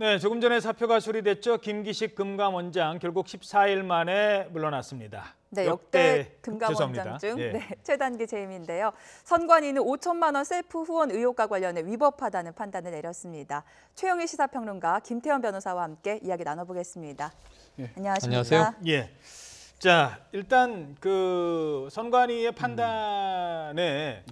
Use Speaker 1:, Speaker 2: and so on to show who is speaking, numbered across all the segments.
Speaker 1: 네, 조금 전에 사표가 수리됐죠. 김기식 금감원장 결국 14일 만에 물러났습니다.
Speaker 2: 네, 역대 금감원장 중 최단기 재임인데요. 선관위는 5천만 원 셀프 후원 의혹과 관련해 위법하다는 판단을 내렸습니다. 최영일 시사평론가 김태현 변호사와 함께 이야기 나눠보겠습니다. 안녕하십니까?
Speaker 3: 안녕하세요.
Speaker 1: 예. 자, 일단 그 선관위의 판단에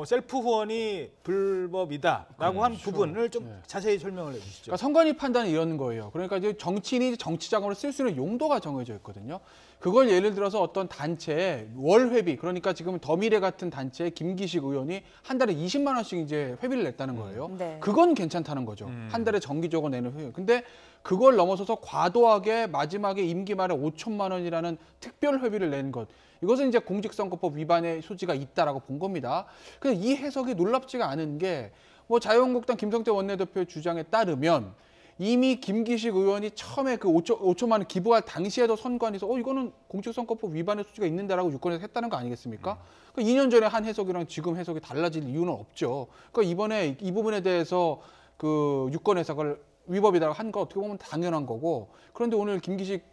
Speaker 1: 셀프 후원이 불법이다라고 한 부분을 좀 자세히 설명을 해주시죠.
Speaker 3: 그러니까 선관위 판단이 이런 거예요. 그러니까 이제 정치인이 정치 자금을 쓸 수 있는 용도가 정해져 있거든요. 그걸 예를 들어서 어떤 단체에 월 회비, 그러니까 지금 더미래 같은 단체에 김기식 의원이 한 달에 20만 원씩 이제 회비를 냈다는 거예요.
Speaker 2: 네.
Speaker 3: 그건 괜찮다는 거죠. 한 달에 정기적으로 내는 회비. 근데 그걸 넘어서서 과도하게 마지막에 임기 말에 5천만 원이라는 특별 회비를 낸 것. 이것은 이제 공직선거법 위반의 소지가 있다라고 본 겁니다. 근데 이 해석이 놀랍지가 않은 게 뭐 자유한국당 김성태 원내대표의 주장에 따르면 이미 김기식 의원이 처음에 그 5천만 원 기부할 당시에도 선관위에서 이거는 공직선거법 위반의 소지가 있는데라고 유권에서 했다는 거 아니겠습니까? 그러니까 2년 전에 한 해석이랑 지금 해석이 달라질 이유는 없죠. 그러니까 이번에 이 부분에 대해서 그 유권 해석을 위법이다라고 한 거 어떻게 보면 당연한 거고, 그런데 오늘 김기식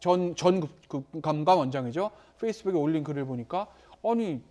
Speaker 3: 전 감감원장이죠. 페이스북에 올린 글을 보니까 아니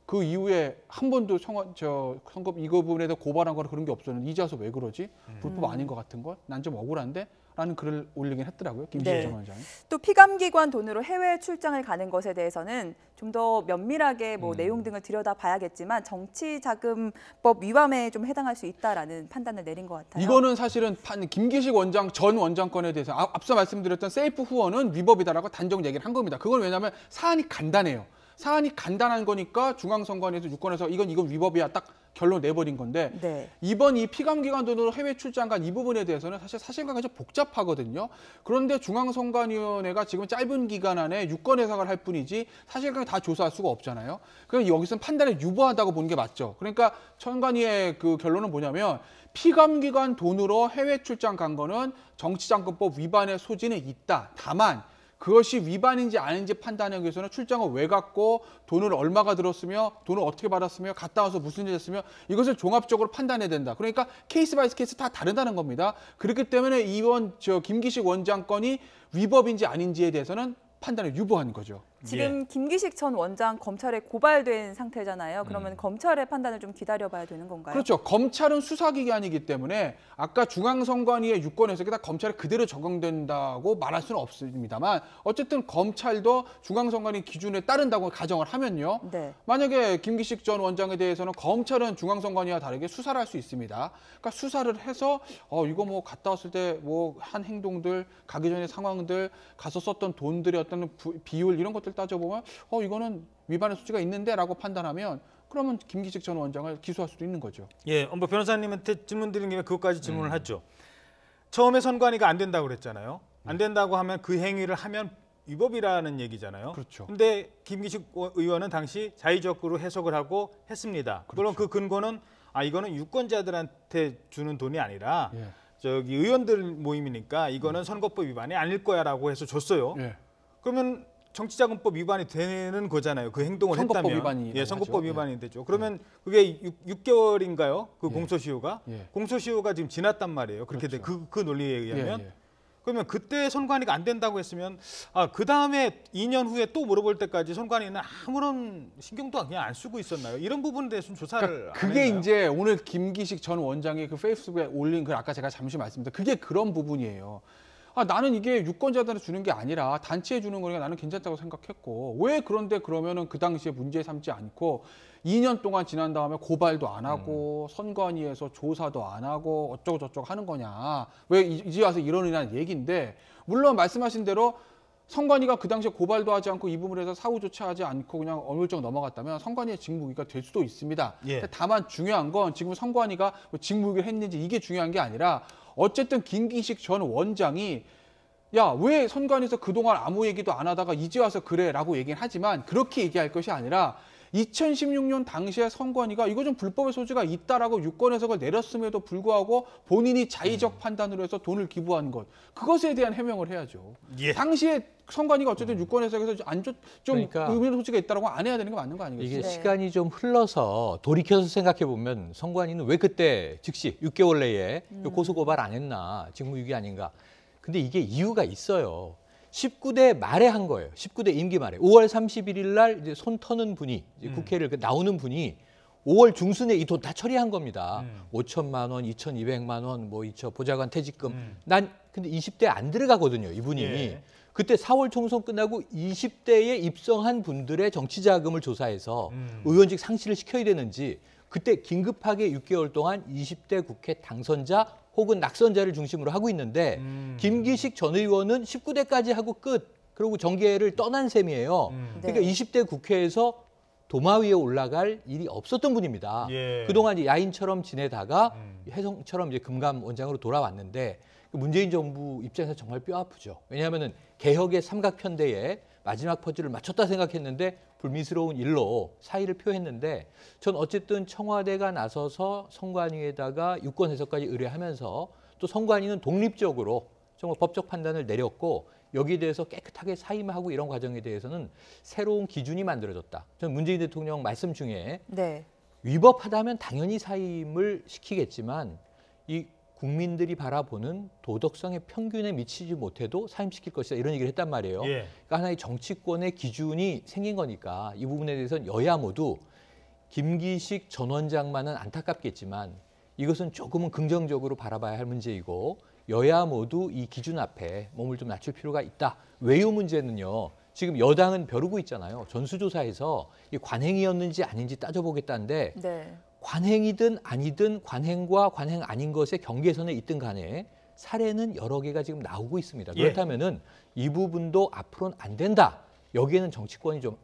Speaker 3: 그 이후에 한 번도 선거 이거 부분에 대해서 고발한 거나 그런 게 없었는데 이제 와서 왜 그러지? 불법 아닌 것 같은 걸? 난 좀 억울한데? 라는 글을 올리긴 했더라고요. 김기식 전 원장이.
Speaker 2: 또 피감기관 돈으로 해외 출장을 가는 것에 대해서는 좀 더 면밀하게 내용 등을 들여다봐야겠지만 정치자금법 위반에 좀 해당할 수 있다라는 판단을 내린 것 같아요.
Speaker 3: 이거는 사실은 김기식 전 원장건에 대해서 앞서 말씀드렸던 셀프 후원은 위법이다라고 단정 얘기를 한 겁니다. 그건 왜냐하면 사안이 간단해요. 사안이 간단한 거니까 중앙선관위에서 유권에서 이건 위법이야 딱 결론 내버린 건데 이번 이 피감기관 돈으로 해외 출장 간 이 부분에 대해서는 사실 사실관계가 좀 복잡하거든요. 그런데 중앙선관위원회가 지금 짧은 기간 안에 유권 해석을 할 뿐이지 사실관계 다 조사할 수가 없잖아요. 그럼 여기서는 판단이 유보하다고 보는 게 맞죠. 그러니까 선관위의 그 결론은 뭐냐면 피감기관 돈으로 해외 출장 간 거는 정치자금법 위반의 소지는 있다. 다만 그것이 위반인지 아닌지 판단하기 위해서는 출장을 왜 갔고 돈을 얼마가 들었으며 돈을 어떻게 받았으며 갔다 와서 무슨 일이 했으며 이것을 종합적으로 판단해야 된다. 그러니까 케이스 바이 케이스 다 다르다는 겁니다. 그렇기 때문에 이번 김기식 원장 건이 위법인지 아닌지에 대해서는 판단을 유보한 거죠.
Speaker 2: 지금 김기식 전 원장 검찰에 고발된 상태잖아요. 그러면 검찰의 판단을 좀 기다려봐야 되는 건가요?
Speaker 3: 그렇죠. 검찰은 수사기관이기 때문에 아까 중앙선관위의 유권 해석이 다 검찰에 그대로 적용된다고 말할 수는 없습니다만 어쨌든 검찰도 중앙선관위 기준에 따른다고 가정을 하면요. 만약에 김기식 전 원장에 대해서는 검찰은 중앙선관위와 다르게 수사를 할 수 있습니다. 그러니까 수사를 해서 이거 뭐 갔다 왔을 때 뭐 한 행동들, 가기 전에 상황들, 가서 썼던 돈들의 어떤 비율 이런 것들 따져보면 이거는 위반의 소지가 있는데라고 판단하면 그러면 김기식 전 원장을 기소할 수도 있는 거죠.
Speaker 1: 예, 변호사님한테 질문 드린 김에 그것까지 질문을 하죠. 처음에 선관위가 안 된다고 그랬잖아요. 안 된다고 하면 그 행위를 하면 위법이라는 얘기잖아요.
Speaker 3: 그렇죠.
Speaker 1: 근데 김기식 의원은 당시 자의적으로 해석을 하고 했습니다. 그렇죠. 그럼 그 근거는 이거는 유권자들한테 주는 돈이 아니라 저기 의원들 모임이니까 이거는 선거법 위반이 아닐 거야라고 해서 줬어요. 그러면 정치자금법 위반이 되는 거잖아요. 그 행동을
Speaker 3: 선거법
Speaker 1: 했다면.
Speaker 3: 위반이
Speaker 1: 선거법 위반이 되죠. 그러면 그게 6개월인가요? 그 공소시효가? 공소시효가 지금 지났단 말이에요. 그렇게 그 논리에 의하면. 그러면 그때 선관위가 안 된다고 했으면 그 다음에 2년 후에 또 물어볼 때까지 선관위는 아무런 신경도 그냥 안 쓰고 있었나요? 이런 부분에 대해서는 조사를
Speaker 3: 그러니까 그게
Speaker 1: 안 했나요?
Speaker 3: 이제 오늘 김기식 전 원장이 그 페이스북에 올린 글 아까 제가 잠시 말씀드렸는데 그게 그런 부분이에요. 나는 이게 유권자들한테 주는 게 아니라 단체에 주는 거니까 나는 괜찮다고 생각했고 왜 그런데 그러면은 그 당시에 문제 삼지 않고 2년 동안 지난 다음에 고발도 안 하고 선관위에서 조사도 안 하고 어쩌고 저쩌고 하는 거냐. 왜 이제 와서 이러느냐는 얘기인데 물론 말씀하신 대로 선관위가 그 당시에 고발도 하지 않고 이 부분에서 사후 조치하지 않고 그냥 어물쩍 넘어갔다면 선관위의 직무유기가 될 수도 있습니다. 다만 중요한 건 지금 선관위가 직무유기를 했는지 이게 중요한 게 아니라 어쨌든 김기식 전 원장이 왜 선관위에서 그동안 아무 얘기도 안 하다가 이제 와서 그래 라고 얘기는 하지만 그렇게 얘기할 것이 아니라 2016년 당시에 선관위가 이거 좀 불법의 소지가 있다라고 유권 해석을 내렸음에도 불구하고 본인이 자의적 판단으로 해서 돈을 기부한 것, 그것에 대한 해명을 해야죠.
Speaker 1: 예.
Speaker 3: 당시에 선관위가 어쨌든 유권 해석에서 좀
Speaker 4: 그러니까
Speaker 3: 의문의 소지가 있다라고 안 해야 되는 게 맞는 거 아니겠어요?
Speaker 4: 이게
Speaker 2: 네.
Speaker 4: 시간이 좀 흘러서 돌이켜서 생각해 보면 선관위는 왜 그때 즉시 6개월 내에 고소 고발 안 했나, 직무유기 아닌가. 근데 이게 이유가 있어요. 19대 말에 한 거예요. 19대 임기 말에. 5월 31일 날 이제 손 터는 분이 이제 국회를 나오는 분이 5월 중순에 이 돈 다 처리한 겁니다. 5천만 원, 2,200만 원, 뭐 보좌관 퇴직금. 난 근데 20대 안 들어가거든요, 이분이.
Speaker 1: 예.
Speaker 4: 그때 4월 총선 끝나고 20대에 입성한 분들의 정치 자금을 조사해서 의원직 상실을 시켜야 되는지 그때 긴급하게 6개월 동안 20대 국회 당선자 혹은 낙선자를 중심으로 하고 있는데 김기식 전 의원은 19대까지 하고 끝. 그리고 정계를 떠난 셈이에요. 그러니까
Speaker 2: 네.
Speaker 4: 20대 국회에서 도마 위에 올라갈 일이 없었던 분입니다.
Speaker 1: 예.
Speaker 4: 그동안 이제 야인처럼 지내다가 혜성처럼 이제 금감원장으로 돌아왔는데 문재인 정부 입장에서 정말 뼈 아프죠. 왜냐하면은 개혁의 삼각편대에 마지막 퍼즐을 맞췄다 생각했는데 불미스러운 일로 사의를 표했는데 전 어쨌든 청와대가 나서서 선관위에다가 유권 해석까지 의뢰하면서 또 선관위는 독립적으로 정말 법적 판단을 내렸고 여기에 대해서 깨끗하게 사임하고 이런 과정에 대해서는 새로운 기준이 만들어졌다. 전 문재인 대통령 말씀 중에
Speaker 2: 네.
Speaker 4: 위법하다면 당연히 사임을 시키겠지만 이 국민들이 바라보는 도덕성의 평균에 미치지 못해도 사임시킬 것이다. 이런 얘기를 했단 말이에요.
Speaker 1: 예.
Speaker 4: 그러니까 하나의 정치권의 기준이 생긴 거니까 이 부분에 대해서는 여야 모두 김기식 전 원장만은 안타깝겠지만 이것은 조금은 긍정적으로 바라봐야 할 문제이고 여야 모두 이 기준 앞에 몸을 좀 낮출 필요가 있다. 외유 문제는요. 지금 여당은 벼르고 있잖아요. 전수조사에서 이 관행이었는지 아닌지 따져보겠다는데
Speaker 2: 네.
Speaker 4: 관행이든 아니든 관행과 관행 아닌 것의 경계선에 있든 간에 사례는 여러 개가 지금 나오고 있습니다.
Speaker 1: 예.
Speaker 4: 그렇다면은 이 부분도 앞으로는 안 된다. 여기에는 정치권이 좀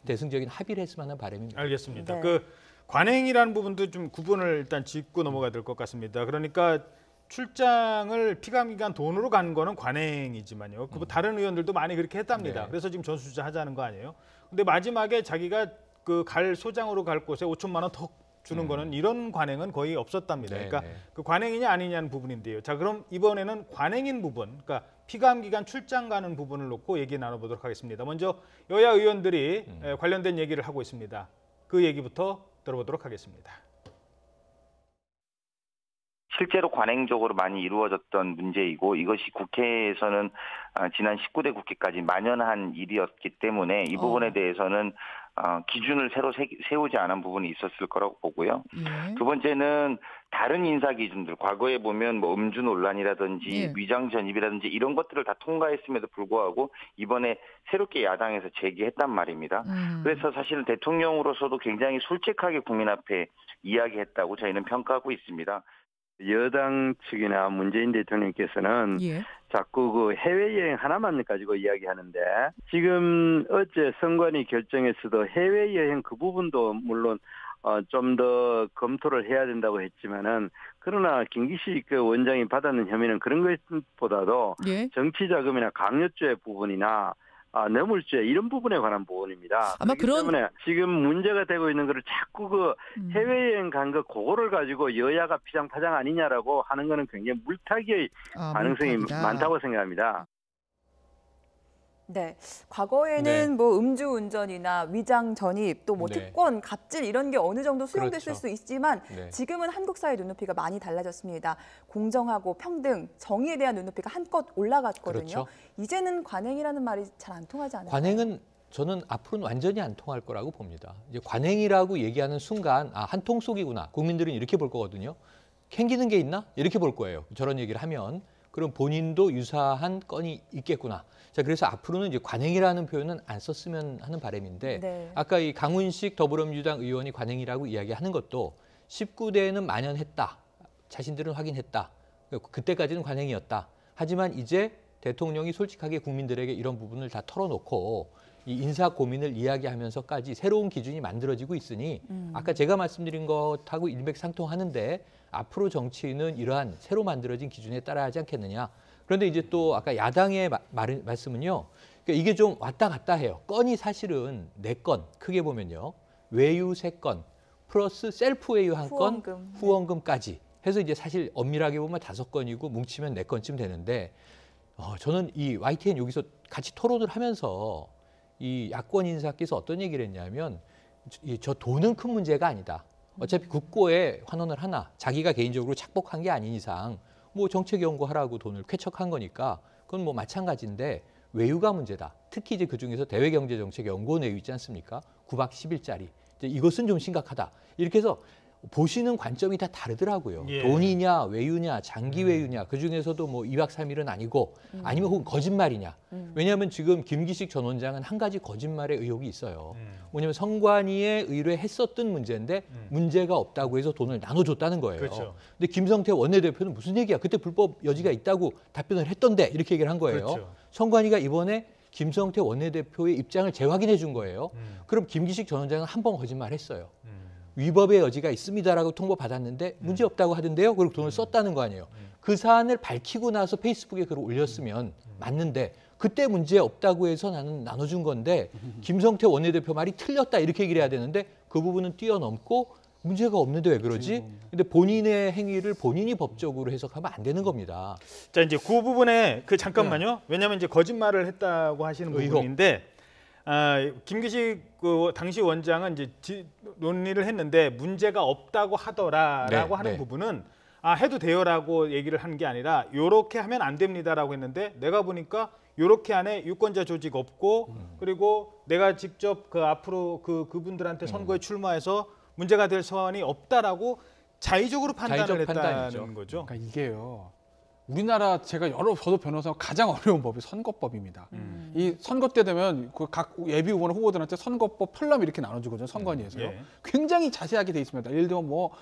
Speaker 4: 대승적인 합의를 했으면 하는 바람입니다.
Speaker 1: 알겠습니다.
Speaker 2: 네.
Speaker 1: 그 관행이라는 부분도 좀 구분을 일단 짚고 넘어가야 될 것 같습니다. 그러니까 출장을 피감기관 돈으로 간 거는 관행이지만요. 그 다른 의원들도 많이 그렇게 했답니다.
Speaker 4: 네.
Speaker 1: 그래서 지금 전수조사 하자는 거 아니에요. 근데 마지막에 자기가 그 갈 소장으로 갈 곳에 5천만 원 더 주는 거는 이런 관행은 거의 없었답니다.
Speaker 4: 네,
Speaker 1: 그러니까
Speaker 4: 네.
Speaker 1: 그 관행이냐 아니냐는 부분인데요. 자, 그럼 이번에는 관행인 부분, 그러니까 피감기관 출장 가는 부분을 놓고 얘기 나눠보도록 하겠습니다. 먼저 여야 의원들이 관련된 얘기를 하고 있습니다. 그 얘기부터 들어보도록 하겠습니다.
Speaker 5: 실제로 관행적으로 많이 이루어졌던 문제이고 이것이 국회에서는 지난 19대 국회까지 만연한 일이었기 때문에 이 부분에 대해서는 기준을 새로 세우지 않은 부분이 있었을 거라고 보고요. 두 번째는 다른 인사 기준들, 과거에 보면 뭐 음주 논란이라든지 위장 전입이라든지 이런 것들을 다 통과했음에도 불구하고 이번에 새롭게 야당에서 제기했단 말입니다. 그래서 사실은 대통령으로서도 굉장히 솔직하게 국민 앞에 이야기했다고 저희는 평가하고 있습니다.
Speaker 6: 여당 측이나 문재인 대통령께서는 자꾸 그 해외여행 하나만 가지고 이야기하는데 지금 어제 선관위 결정에서도 해외여행 그 부분도 물론 좀 더 검토를 해야 된다고 했지만은 그러나 김기식 그 원장이 받았는 혐의는 그런 것보다도 정치자금이나 강요죄 부분이나 뇌물죄 이런 부분에 관한 부분입니다.
Speaker 7: 아마
Speaker 6: 그렇기 때문에 지금 문제가 되고 있는 거를 자꾸 그 해외여행 간 거 그거를 가지고 여야가 피장파장 아니냐라고 하는 거는 굉장히 물타기의 가능성이 많다고 생각합니다.
Speaker 2: 네, 과거에는 뭐 음주운전이나 위장 전입, 또 뭐 특권, 갑질 이런 게 어느 정도 수용됐을 수 있지만 지금은 한국 사회 눈높이가 많이 달라졌습니다. 공정하고 평등, 정의에 대한 눈높이가 한껏 올라갔거든요. 이제는 관행이라는 말이 잘 안 통하지 않을까요?
Speaker 4: 관행은 저는 앞으로는 완전히 안 통할 거라고 봅니다. 이제 관행이라고 얘기하는 순간 한 통 속이구나. 국민들은 이렇게 볼 거거든요. 캥기는 게 있나? 이렇게 볼 거예요. 저런 얘기를 하면. 그럼 본인도 유사한 건이 있겠구나. 자, 그래서 앞으로는 이제 관행이라는 표현은 안 썼으면 하는 바람인데 아까 이 강훈식 더불어민주당 의원이 관행이라고 이야기하는 것도 19대에는 만연했다. 자신들은 확인했다. 그때까지는 관행이었다. 하지만 이제 대통령이 솔직하게 국민들에게 이런 부분을 다 털어놓고 이 인사 고민을 이야기하면서까지 새로운 기준이 만들어지고 있으니 아까 제가 말씀드린 것하고 일맥상통하는데 앞으로 정치인은 이러한 새로 만들어진 기준에 따라야 하지 않겠느냐. 그런데 이제 또 아까 야당의 말씀은요. 그러니까 이게 좀 왔다 갔다 해요. 건이 사실은 4건 크게 보면요. 외유 3건 플러스 셀프 외유 1건, 후원금까지 해서 이제 사실 엄밀하게 보면 5건이고 뭉치면 4건쯤 되는데 저는 이 YTN 여기서 같이 토론을 하면서 이 야권 인사께서 어떤 얘기를 했냐면 저 돈은 큰 문제가 아니다. 어차피 국고에 환원을 하나 자기가 개인적으로 착복한 게 아닌 이상 뭐 정책 연구하라고 돈을 쾌척한 거니까 그건 뭐 마찬가지인데 외유가 문제다. 특히 이제 그중에서 대외경제정책연구원 외유 있지 않습니까? 9박 10일짜리. 이것은 좀 심각하다. 이렇게 해서 보시는 관점이 다 다르더라고요.
Speaker 1: 예.
Speaker 4: 돈이냐 외유냐 장기 외유냐 그중에서도 뭐 2박 3일은 아니고 아니면 혹은 거짓말이냐. 왜냐하면 지금 김기식 전 원장은 한 가지 거짓말의 의혹이 있어요. 뭐냐면 선관위에 의뢰했었던 문제인데 문제가 없다고 해서 돈을 나눠줬다는 거예요.
Speaker 1: 그렇죠.
Speaker 4: 근데 김성태 원내대표는 무슨 얘기야. 그때 불법 여지가 있다고 답변을 했던데 이렇게 얘기를 한 거예요.
Speaker 1: 그렇죠.
Speaker 4: 선관위가 이번에 김성태 원내대표의 입장을 재확인해 준 거예요. 그럼 김기식 전 원장은 한 번 거짓말했어요. 위법의 여지가 있습니다라고 통보받았는데 문제 없다고 하던데요. 그리고 돈을 썼다는 거 아니에요. 그 사안을 밝히고 나서 페이스북에 글을 올렸으면 맞는데 그때 문제 없다고 해서 나는 나눠준 건데 김성태 원내대표 말이 틀렸다 이렇게 얘기를 해야 되는데 그 부분은 뛰어넘고 문제가 없는데 왜 그러지? 근데 본인의 행위를 본인이 법적으로 해석하면 안 되는 겁니다.
Speaker 1: 자, 이제 그 부분에 잠깐만요. 왜냐하면 이제 거짓말을 했다고 하시는 부분인데 김기식 그 당시 원장은 이제 논의를 했는데 문제가 없다고 하더라라고 하는 부분은 해도 돼요라고 얘기를 한 게 아니라 요렇게 하면 안 됩니다라고 했는데 내가 보니까 요렇게 안에 유권자 조직 없고 그리고 내가 직접 그 앞으로 그분들한테 선거에 출마해서 문제가 될 사안이 없다라고 자의적으로 판단을 했다는
Speaker 4: 판단이죠.
Speaker 1: 거죠.
Speaker 3: 그러니까 이게요. 우리나라 저도 변호사 가장 어려운 법이 선거법입니다. 이 선거 때 되면 그 각 예비 후보나 후보들한테 선거법 편람 이렇게 나눠주거든요. 선관위에서요.
Speaker 1: 예.
Speaker 3: 굉장히 자세하게 돼 있습니다. 예를 들면 뭐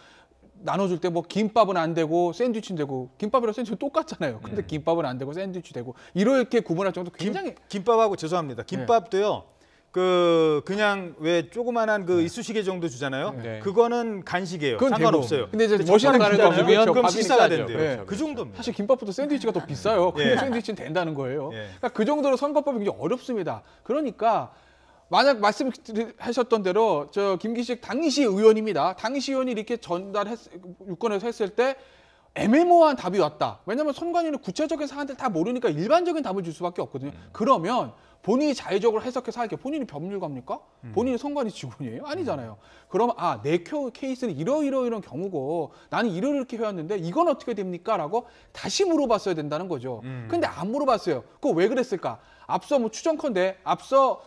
Speaker 3: 나눠줄 때 뭐 김밥은 안 되고 샌드위치는 되고 김밥이랑 샌드위치 똑같잖아요. 근데 김밥은 안 되고 샌드위치 되고 이렇게 구분할 정도 굉장히
Speaker 1: 김밥하고 죄송합니다. 김밥도요. 그냥 왜 조그만한 그 이쑤시개 정도 주잖아요.
Speaker 4: 네.
Speaker 1: 그거는 간식이에요.
Speaker 3: 그건
Speaker 1: 상관없어요.
Speaker 3: 근데 이제
Speaker 4: 젓가락을
Speaker 3: 멋있는
Speaker 4: 가지고
Speaker 3: 김밥이면
Speaker 1: 그럼
Speaker 3: 밥이
Speaker 1: 식사가
Speaker 3: 싸죠.
Speaker 1: 된대요.
Speaker 3: 예.
Speaker 1: 그 정도입니다.
Speaker 3: 사실 김밥보다 샌드위치가 더 비싸요. 근데
Speaker 1: 예.
Speaker 3: 샌드위치는 된다는 거예요.
Speaker 1: 예.
Speaker 3: 그러니까 그 정도로 선거법이 굉장히 어렵습니다. 그러니까 만약 말씀하셨던 대로 저 김기식 당시 의원입니다. 당시 의원이 이렇게 유권에서 했을 때 애매모호한 답이 왔다. 왜냐하면 선관위는 구체적인 사안들 다 모르니까 일반적인 답을 줄 수밖에 없거든요. 그러면 본인이 자의적으로 해석해서 할게 본인이 법률가입니까? 본인이 선관위 직원이에요? 아니잖아요. 그러면 내 케이스는 이런 경우고 나는 이렇게 해왔는데 이건 어떻게 됩니까? 라고 다시 물어봤어야 된다는 거죠. 근데 안 물어봤어요. 그거 왜 그랬을까? 앞서 뭐 추정컨대 앞서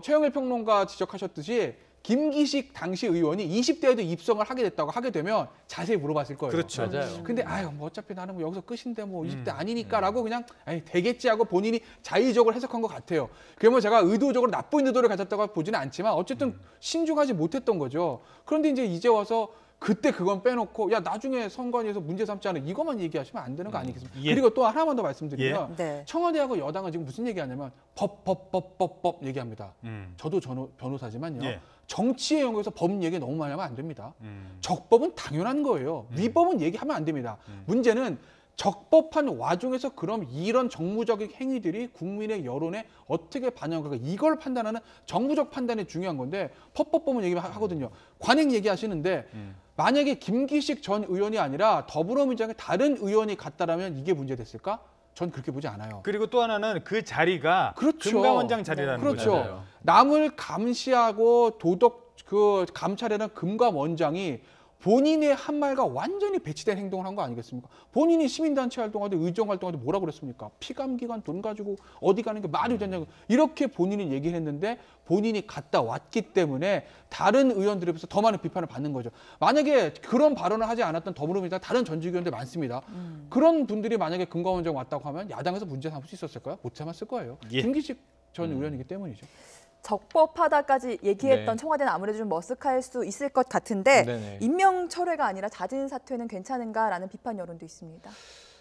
Speaker 3: 최영일 평론가 지적하셨듯이 김기식 당시 의원이 20대에도 입성을 하게 되면 자세히 물어봤을 거예요.
Speaker 1: 그렇죠.
Speaker 4: 맞아요.
Speaker 3: 근데 뭐 어차피 나는 뭐 여기서 끝인데 뭐 20대 아니니까라고 그냥 되겠지 하고 본인이 자의적으로 해석한 것 같아요. 그러면 제가 의도적으로 나쁜 의도를 가졌다고 보지는 않지만 어쨌든 신중하지 못했던 거죠. 그런데 이제 와서 그때 그건 빼놓고 나중에 선관위에서 문제 삼지 않은 이것만 얘기하시면 안 되는 거 아니겠습니까?
Speaker 1: 예.
Speaker 3: 그리고 또 하나만 더 말씀드리면
Speaker 2: 네.
Speaker 3: 청와대하고 여당은 지금 무슨 얘기하냐면 법 얘기합니다. 저도 변호사지만요.
Speaker 1: 예.
Speaker 3: 정치의 영역에서 법 얘기 너무 많이 하면 안 됩니다. 적법은 당연한 거예요. 위법은 얘기하면 안 됩니다. 문제는 적법한 와중에서 그럼 이런 정무적인 행위들이 국민의 여론에 어떻게 반영할까 이걸 판단하는 정무적 판단이 중요한 건데 법법은 얘기하거든요. 관행 얘기하시는데 만약에 김기식 전 의원이 아니라 더불어민주당의 다른 의원이 갔다라면 이게 문제됐을까? 전 그렇게 보지 않아요.
Speaker 1: 그리고 또 하나는 그 자리가
Speaker 3: 그렇죠.
Speaker 1: 금감원장 자리라는
Speaker 3: 그렇죠.
Speaker 1: 거잖아요.
Speaker 3: 남을 감시하고 도덕 감찰하는 금감원장이 본인의 한 말과 완전히 배치된 행동을 한 거 아니겠습니까? 본인이 시민단체 활동하고 의정 활동하고 뭐라 그랬습니까? 피감기관 돈 가지고 어디 가는 게 말이 되냐고 이렇게 본인이 얘기를 했는데 본인이 갔다 왔기 때문에 다른 의원들에 비해서 더 많은 비판을 받는 거죠. 만약에 그런 발언을 하지 않았던 더불어민주당 다른 전직 의원들 많습니다. 그런 분들이 만약에 금감원장 왔다고 하면 야당에서 문제 삼을 수 있었을까요? 못 참았을 거예요.
Speaker 1: 예.
Speaker 3: 김기식 전 의원이기 때문이죠.
Speaker 2: 적법하다까지 얘기했던
Speaker 4: 네.
Speaker 2: 청와대는 아무래도 좀 머쓱할 수 있을 것 같은데
Speaker 4: 네네.
Speaker 2: 임명 철회가 아니라 자진 사퇴는 괜찮은가라는 비판 여론도 있습니다.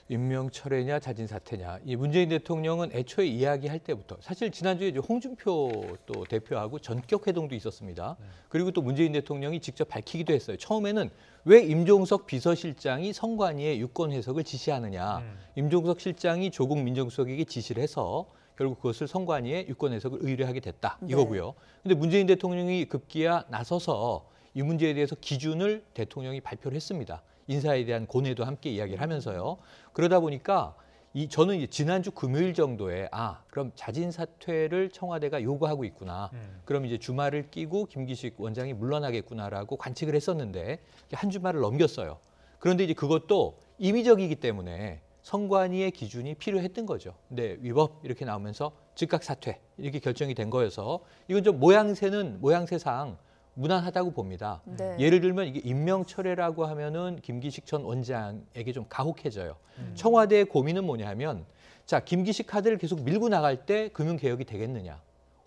Speaker 4: 임명 철회냐 자진 사퇴냐. 이 문재인 대통령은 애초에 이야기할 때부터 사실 지난주에 이제 홍준표 또 대표하고 전격 회동도 있었습니다. 그리고 또 문재인 대통령이 직접 밝히기도 했어요. 처음에는 왜 임종석 비서실장이 선관위에 유권 해석을 지시하느냐. 임종석 실장이 조국 민정수석에게 지시를 해서 결국 그것을 선관위에 유권 해석을 의뢰하게 됐다 이거고요. 근데 문재인 대통령이 급기야 나서서 이 문제에 대해서 기준을 대통령이 발표를 했습니다. 인사에 대한 고뇌도 함께 이야기를 하면서요. 그러다 보니까 저는 이제 지난주 금요일 정도에 그럼 자진 사퇴를 청와대가 요구하고 있구나. 그럼 이제 주말을 끼고 김기식 원장이 물러나겠구나라고 관측을 했었는데 한 주말을 넘겼어요. 그런데 이제 그것도 임의적이기 때문에 선관위의 기준이 필요했던 거죠. 근데 위법 이렇게 나오면서 즉각 사퇴 이렇게 결정이 된 거여서 이건 좀 모양새상 무난하다고 봅니다.
Speaker 2: 네.
Speaker 4: 예를 들면 이게 임명철회라고 하면은 김기식 전 원장에게 좀 가혹해져요. 청와대의 고민은 뭐냐 하면 자, 김기식 카드를 계속 밀고 나갈 때 금융개혁이 되겠느냐.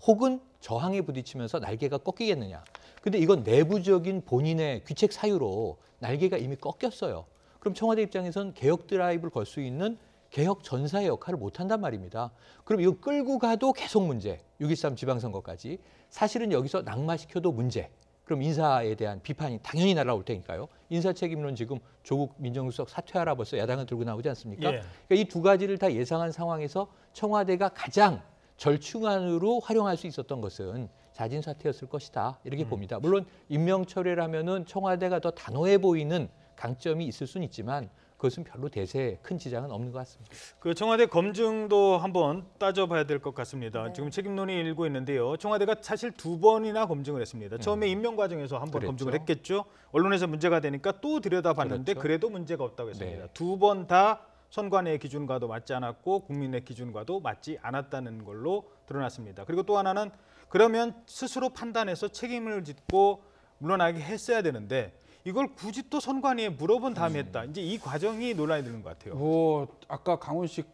Speaker 4: 혹은 저항에 부딪히면서 날개가 꺾이겠느냐. 근데 이건 내부적인 본인의 귀책 사유로 날개가 이미 꺾였어요. 그럼 청와대 입장에서는 개혁 드라이브를 걸 수 있는 개혁 전사의 역할을 못한단 말입니다. 그럼 이거 끌고 가도 계속 문제, 6.13 지방선거까지. 사실은 여기서 낙마시켜도 문제. 그럼 인사에 대한 비판이 당연히 날아올 테니까요. 인사 책임론 지금 조국 민정수석 사퇴하라 벌써 야당은 들고 나오지 않습니까?
Speaker 1: 예.
Speaker 4: 그러니까 이 두 가지를 다 예상한 상황에서 청와대가 가장 절충안으로 활용할 수 있었던 것은 자진 사퇴였을 것이다. 이렇게 봅니다. 물론 임명철회라면은 청와대가 더 단호해 보이는 강점이 있을 수는 있지만 그것은 별로 대세에 큰 지장은 없는 것 같습니다.
Speaker 1: 그 청와대 검증도 한번 따져봐야 될 것 같습니다.
Speaker 2: 네.
Speaker 1: 지금 책임론이 일고 있는데요. 청와대가 사실 2번이나 검증을 했습니다. 처음에 임명 과정에서 한 번
Speaker 4: 그랬죠.
Speaker 1: 검증을 했겠죠. 언론에서 문제가 되니까 또 들여다봤는데
Speaker 4: 그렇죠.
Speaker 1: 그래도 문제가 없다고 했습니다.
Speaker 4: 네.
Speaker 1: 2번 다 선관위의 기준과도 맞지 않았고 국민의 기준과도 맞지 않았다는 걸로 드러났습니다. 그리고 또 하나는 그러면 스스로 판단해서 책임을 짓고 물러나게 했어야 되는데 이걸 굳이 또 선관위에 물어본 다음에 했다. 이제 이 과정이 논란이 되는 것 같아요.
Speaker 3: 아까 강훈식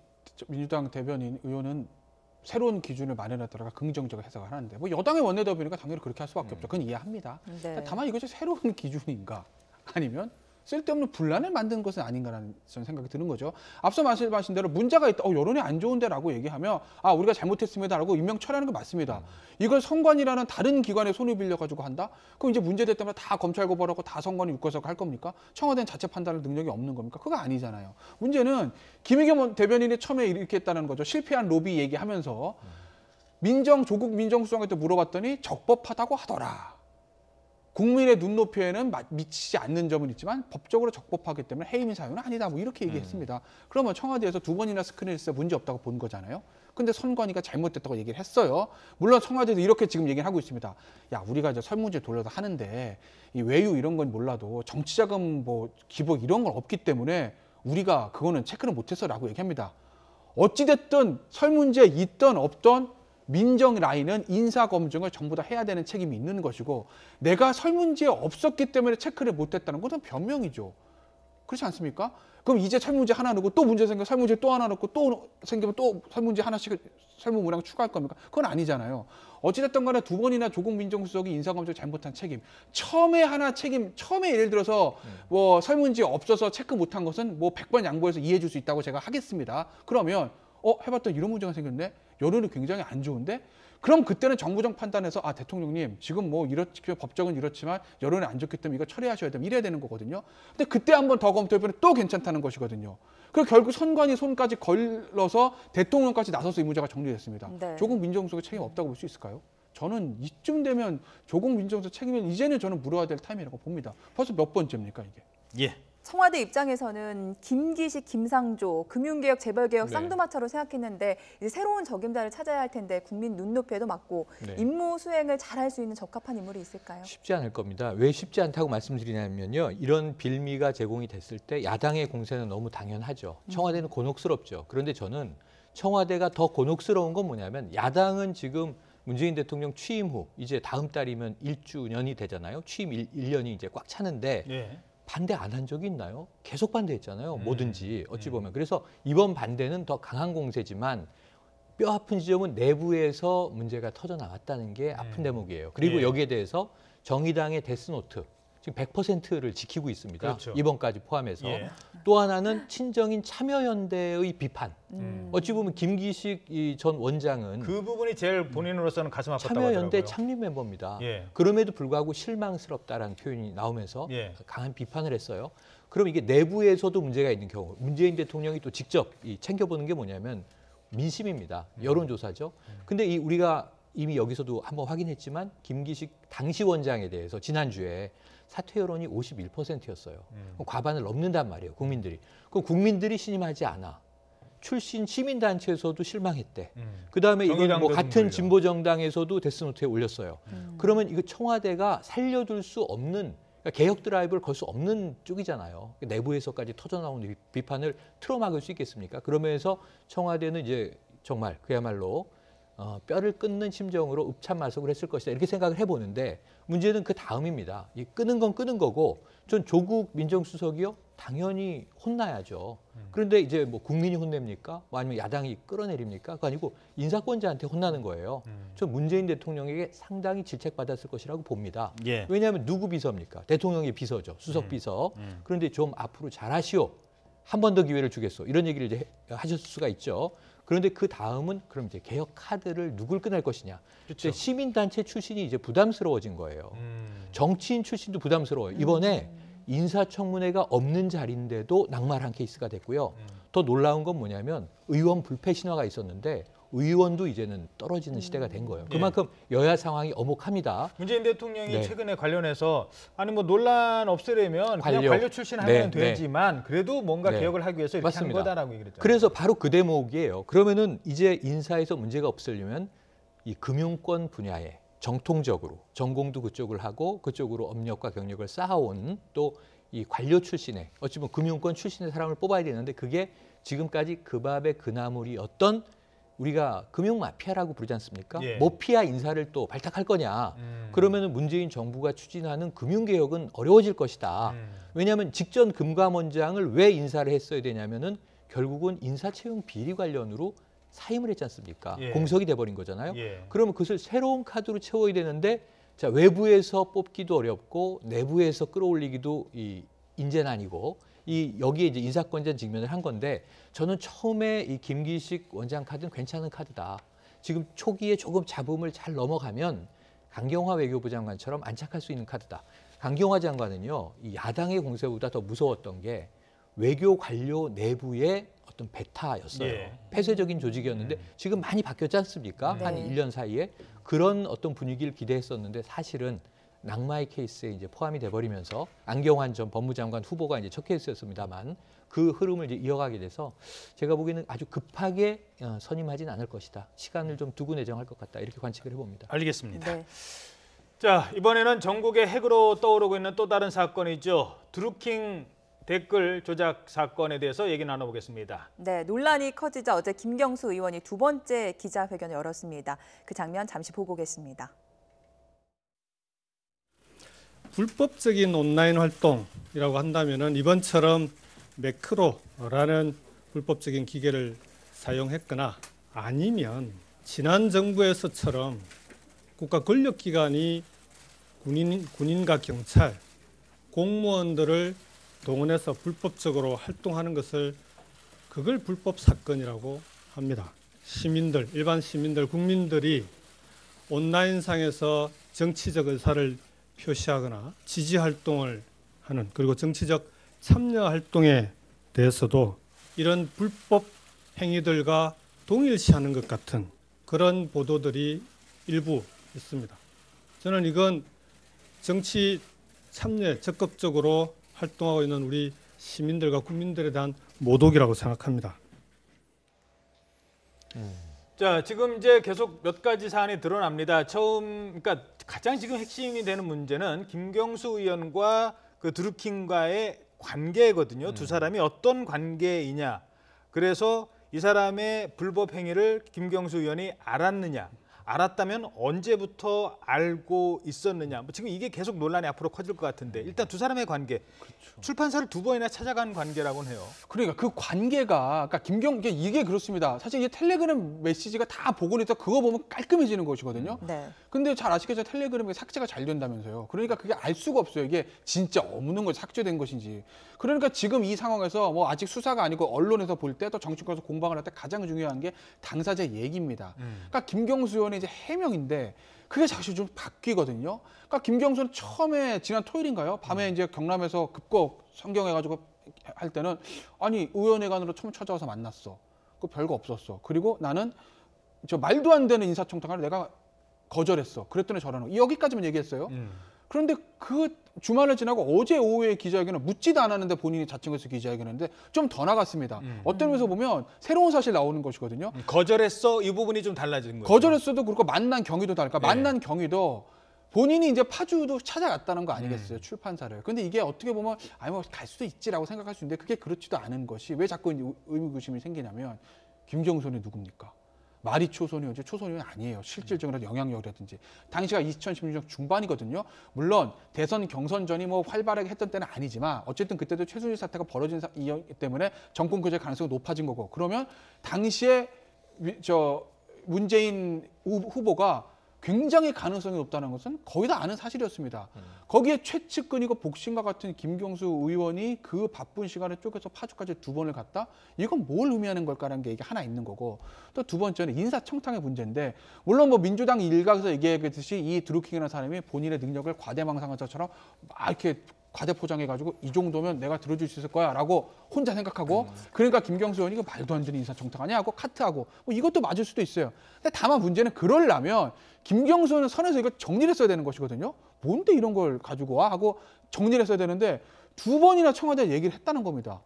Speaker 3: 민주당 대변인 의원은 새로운 기준을 마련하더라가 긍정적으로 해석을 하는데 여당의 원내대변인이니까 당연히 그렇게 할 수밖에 없죠. 그건 이해합니다.
Speaker 2: 네.
Speaker 3: 다만 이것이 새로운 기준인가 아니면 쓸데없는 분란을 만드는 것은 아닌가라는 저는 생각이 드는 거죠. 앞서 말씀하신 대로 문제가 있다. 여론이 안 좋은데라고 얘기하면 우리가 잘못했습니다라고 임명 철회하는 게 맞습니다. 이걸 선관위라는 다른 기관의 손을 빌려가지고 한다? 그럼 이제 문제될 때마다 다 검찰 고발하고 다 선관위 유권석 할 겁니까? 청와대는 자체 판단할 능력이 없는 겁니까? 그거 아니잖아요. 문제는 김의겸 대변인이 처음에 이렇게 했다는 거죠. 실패한 로비 얘기하면서 조국 민정수석한테 물어봤더니 적법하다고 하더라. 국민의 눈높이에는 미치지 않는 점은 있지만 법적으로 적법하기 때문에 해임인 사유는 아니다. 이렇게 얘기했습니다. 그러면 청와대에서 2번이나 스크린을 했을 때 문제 없다고 본 거잖아요. 근데 선관위가 잘못됐다고 얘기를 했어요. 물론 청와대도 이렇게 지금 얘기를 하고 있습니다. 우리가 이제 설문제 돌려서 하는데 이 외유 이런 건 몰라도 정치자금 기복 이런 건 없기 때문에 우리가 그거는 체크를 못해서라고 얘기합니다. 어찌됐든 설문지에 있던 없던 민정 라인은 인사 검증을 전부 다 해야 되는 책임이 있는 것이고 내가 설문지에 없었기 때문에 체크를 못했다는 것은 변명이죠. 그렇지 않습니까? 그럼 이제 설문지 하나 넣고 또 문제 생겨 설문지 또 하나 넣고 또 생기면 또 설문지 하나씩 설문 문항 추가할 겁니까? 그건 아니잖아요. 어찌됐든 간에 2번이나 조국 민정수석이 인사검증 잘못한 책임. 처음에 예를 들어서 설문지에 없어서 체크 못한 것은 100번 양보해서 이해해 줄 수 있다고 제가 하겠습니다. 그러면 해봤더니 이런 문제가 생겼네? 여론이 굉장히 안 좋은데? 그럼 그때는 정부적 판단에서 대통령님 지금 법적은 이렇지만 여론이 안 좋기 때문에 이거 처리하셔야 됩니다. 이래야 되는 거거든요. 근데 그때 한 번 더 검토해보면 또 괜찮다는 것이거든요. 그리고 결국 선관위 손까지 걸러서 대통령까지 나서서 이 문제가 정리됐습니다.
Speaker 2: 네.
Speaker 3: 조국 민정수석의 책임 없다고 볼 수 있을까요? 저는 이쯤 되면 조국 민정수석 책임은 이제는 저는 물어야 될 타임이라고 봅니다. 벌써 몇 번째입니까 이게?
Speaker 1: 예.
Speaker 2: 청와대 입장에서는 김기식, 김상조, 금융개혁, 재벌개혁
Speaker 4: 네.
Speaker 2: 쌍두마차로 생각했는데 이제 새로운 적임자를 찾아야 할 텐데 국민 눈높이에도 맞고
Speaker 4: 네.
Speaker 2: 임무 수행을 잘할 수 있는 적합한 인물이 있을까요?
Speaker 4: 쉽지 않을 겁니다. 왜 쉽지 않다고 말씀드리냐면요. 이런 빌미가 제공이 됐을 때 야당의 공세는 너무 당연하죠. 청와대는 곤혹스럽죠. 그런데 저는 청와대가 더 곤혹스러운 건 뭐냐면 야당은 지금 문재인 대통령 취임 후 이제 다음 달이면 1주년이 되잖아요. 취임 1년이 이제 꽉 차는데
Speaker 1: 예.
Speaker 4: 반대 안 한 적이 있나요? 계속 반대했잖아요. 뭐든지 어찌 보면. 그래서 이번 반대는 더 강한 공세지만 뼈 아픈 지점은 내부에서 문제가 터져 나왔다는 게 아픈 대목이에요. 그리고
Speaker 1: 예.
Speaker 4: 여기에 대해서 정의당의 데스노트 지금 100%를 지키고 있습니다.
Speaker 1: 그렇죠.
Speaker 4: 이번까지 포함해서.
Speaker 1: 예.
Speaker 4: 또 하나는 친정인 참여연대의 비판. 어찌 보면 김기식 전 원장은
Speaker 1: 그 부분이 제일 본인으로서는 가슴 아팠다고
Speaker 4: 참여연대
Speaker 1: 하더라고요.
Speaker 4: 창립 멤버입니다.
Speaker 1: 예.
Speaker 4: 그럼에도 불구하고 실망스럽다라는 표현이 나오면서
Speaker 1: 예.
Speaker 4: 강한 비판을 했어요. 그럼 이게 내부에서도 문제가 있는 경우 문재인 대통령이 또 직접 챙겨보는 게 뭐냐면 민심입니다. 여론조사죠. 근데 우리가 이미 여기서도 한번 확인했지만 김기식 당시 원장에 대해서 지난주에 사퇴 여론이 51%였어요. 과반을 넘는단 말이에요, 국민들이. 그럼 국민들이 신임하지 않아. 출신 시민단체에서도 실망했대. 그다음에 이건 뭐 같은 진보정당에서도 데스노트에 올렸어요. 그러면 이거 청와대가 살려둘 수 없는, 그러니까 개혁 드라이브를 걸 수 없는 쪽이잖아요. 내부에서까지 터져나오는 비판을 틀어막을 수 있겠습니까? 그러면서 청와대는 이제 정말 그야말로 뼈를 끊는 심정으로 읍참마속을 했을 것이다, 이렇게 생각을 해보는데, 문제는 그 다음입니다. 이 끄는 건 끄는 거고, 전 조국 민정수석이요, 당연히 혼나야죠. 그런데 이제 뭐 국민이 혼냅니까? 뭐 아니면 야당이 끌어내립니까? 그거 아니고 인사권자한테 혼나는 거예요. 전 문재인 대통령에게 상당히 질책받았을 것이라고 봅니다.
Speaker 1: 예.
Speaker 4: 왜냐하면 누구 비서입니까? 대통령의 비서죠, 수석 비서. 그런데 좀 앞으로 잘하시오, 한 번 더 기회를 주겠소, 이런 얘기를 이제 하셨을 수가 있죠. 그런데 그 다음은 그럼 이제 개혁 카드를 누굴 꺼낼 것이냐.
Speaker 1: 그렇죠.
Speaker 4: 시민단체 출신이 이제 부담스러워진 거예요. 정치인 출신도 부담스러워요. 이번에 인사청문회가 없는 자리인데도 낙마한 케이스가 됐고요. 더 놀라운 건 뭐냐면 의원 불패 신화가 있었는데 의원도 이제는 떨어지는 시대가 된 거예요. 그만큼 여야 상황이 엄혹합니다.
Speaker 1: 문재인 대통령이 최근에 관련해서 아니 뭐 논란 없애려면 그냥 관료 출신 하면 되지만 그래도 뭔가 개혁을 하기 위해서 이렇게
Speaker 4: 맞습니다.
Speaker 1: 한 거다라고 얘기를 했잖아요.
Speaker 4: 그래서 바로 그 대목이에요. 그러면은 이제 인사에서 문제가 없으려면 이 금융권 분야에 정통적으로 전공도 그쪽을 하고 그쪽으로 업력과 경력을 쌓아온 또 이 관료 출신의, 어찌 보면 금융권 출신의 사람을 뽑아야 되는데, 그게 지금까지 그 밥의 그 나물이었던, 우리가 금융 마피아라고 부르지 않습니까? 모피아 인사를 또 발탁할 거냐. 그러면은 문재인 정부가 추진하는 금융개혁은 어려워질 것이다. 왜냐하면 직전 금감원장을 왜 인사를 했어야 되냐면은 결국은 인사채용 비리 관련으로 사임을 했지 않습니까? 공석이 돼버린 거잖아요. 그러면 그것을 새로운 카드로 채워야 되는데, 자, 외부에서 뽑기도 어렵고 내부에서 끌어올리기도 인재는 아니고, 여기에 이제 인사권자 직면을 한 건데, 저는 처음에 이 김기식 원장 카드는 괜찮은 카드다. 지금 초기에 조금 잡음을 잘 넘어가면 강경화 외교부 장관처럼 안착할 수 있는 카드다. 강경화 장관은요, 이 야당의 공세보다 더 무서웠던 게 외교 관료 내부의 어떤 배타였어요. 폐쇄적인 조직이었는데 지금 많이 바뀌었지 않습니까? 한 1년 사이에. 그런 어떤 분위기를 기대했었는데 사실은 낙마의 케이스에 이제 포함이 돼버리면서, 안경환 전 법무장관 후보가 이제 첫 케이스였습니다만 그 흐름을 이제 이어가게 돼서 제가 보기에는 아주 급하게 선임하진 않을 것이다. 시간을 좀 두고 내정할 것 같다. 이렇게 관측을 해봅니다.
Speaker 1: 알겠습니다. 자, 이번에는 전국의 핵으로 떠오르고 있는 또 다른 사건이죠. 드루킹 댓글 조작 사건에 대해서 얘기 나눠보겠습니다.
Speaker 2: 네, 논란이 커지자 어제 김경수 의원이 두 번째 기자회견을 열었습니다. 그 장면 잠시 보고 오겠습니다.
Speaker 7: 불법적인 온라인 활동이라고 한다면은 이번처럼 매크로라는 불법적인 기계를 사용했거나, 아니면 지난 정부에서처럼 국가 권력기관이 군인과 경찰, 공무원들을 동원해서 불법적으로 활동하는 것을, 그걸 불법 사건이라고 합니다. 시민들, 일반 시민들, 국민들이 온라인상에서 정치적 의사를 표시하거나 지지 활동을 하는, 그리고 정치적 참여 활동에 대해서도 이런 불법 행위들과 동일시하는 것 같은 그런 보도들이 일부 있습니다. 저는 이건 정치 참여에 적극적으로 활동하고 있는 우리 시민들과 국민들에 대한 모독이라고 생각합니다.
Speaker 1: 자, 지금 이제 계속 몇 가지 사안이 드러납니다. 그러니까 가장 지금 핵심이 되는 문제는 김경수 의원과 그 드루킹과의 관계거든요. 두 사람이 어떤 관계이냐. 그래서 이 사람의 불법 행위를 김경수 의원이 알았느냐. 알았다면 언제부터 알고 있었느냐. 지금 이게 계속 논란이 앞으로 커질 것 같은데, 일단 두 사람의 관계. 출판사를 두 번이나 찾아간 관계라고는 해요.
Speaker 3: 그러니까 그 관계가, 그러니까 이게 그렇습니다. 사실 이게 텔레그램 메시지가 다 복원해서 그거 보면 깔끔해지는 것이거든요. 근데 잘 아시겠죠? 텔레그램이 삭제가 잘 된다면서요. 그러니까 그게 알 수가 없어요. 이게 진짜 없는 거 삭제된 것인지. 그러니까 지금 이 상황에서 뭐 아직 수사가 아니고 언론에서 볼 때, 또 정치권에서 공방을 할 때 가장 중요한 게 당사자 얘기입니다. 그러니까 김경수 의원의 이제 해명인데 그게 사실 좀 바뀌거든요. 그러니까 김경수는 처음에 지난 토요일인가요? 밤에 이제 경남에서 급거 성경해가지고 할 때는, 아니 의원회관으로 처음 찾아와서 만났어. 그 별거 없었어. 그리고 나는 저 말도 안 되는 인사청탁을 내가 거절했어. 그랬더니 저러는 거. 여기까지만 얘기했어요. 그런데 그 주말을 지나고 어제 오후에 기자회견을 묻지도 않았는데 본인이 자청해서 기자회견했는데 좀 더 나갔습니다. 어떤 면에서 보면 새로운 사실 나오는 것이거든요.
Speaker 1: 거절했어 이 부분이 좀 달라진 거예요.
Speaker 3: 거절했어도 그렇고 만난 경위도 다를까.
Speaker 1: 네.
Speaker 3: 만난 경위도 본인이 이제 파주도 찾아갔다는 거 아니겠어요. 출판사를. 근데 이게 어떻게 보면 아니 뭐 갈 수도 있지라고 생각할 수 있는데 그게 그렇지도 않은 것이 왜 자꾸 의문의심이 생기냐면 김경선이 누굽니까? 말이 초선이었지 초선이 아니에요. 실질적으로 영향력이라든지. 당시가 2016년 중반이거든요. 물론 대선 경선전이 뭐 활발하게 했던 때는 아니지만 어쨌든 그때도 최순실 사태가 벌어진 이기 때문에 정권 교체 가능성이 높아진 거고. 그러면 당시에 문재인 후보가 굉장히 가능성이 높다는 것은 거의 다 아는 사실이었습니다. 거기에 최측근이고 복신과 같은 김경수 의원이 그 바쁜 시간을 쪼개서 파주까지 2번을 갔다? 이건 뭘 의미하는 걸까라는 게 이게 하나 있는 거고 또 두 번째는 인사청탁의 문제인데 물론 뭐 민주당 일각에서 얘기했듯이 이 드루킹이라는 사람이 본인의 능력을 과대망상한 것처럼 막 이렇게 과대포장해가지고 이 정도면 내가 들어줄 수 있을 거야 라고 혼자 생각하고 그러니까 김경수 의원이 이거 말도 안 되는 인사청탁 아니야 하고 카트하고 뭐 이것도 맞을 수도 있어요. 근데 다만 문제는 그러려면 김경수 의원은 선에서 이거 정리를 했어야 되는 것이거든요. 뭔데 이런 걸 가지고 와 하고 정리를 했어야 되는데 2번이나 청와대에 얘기를 했다는 겁니다.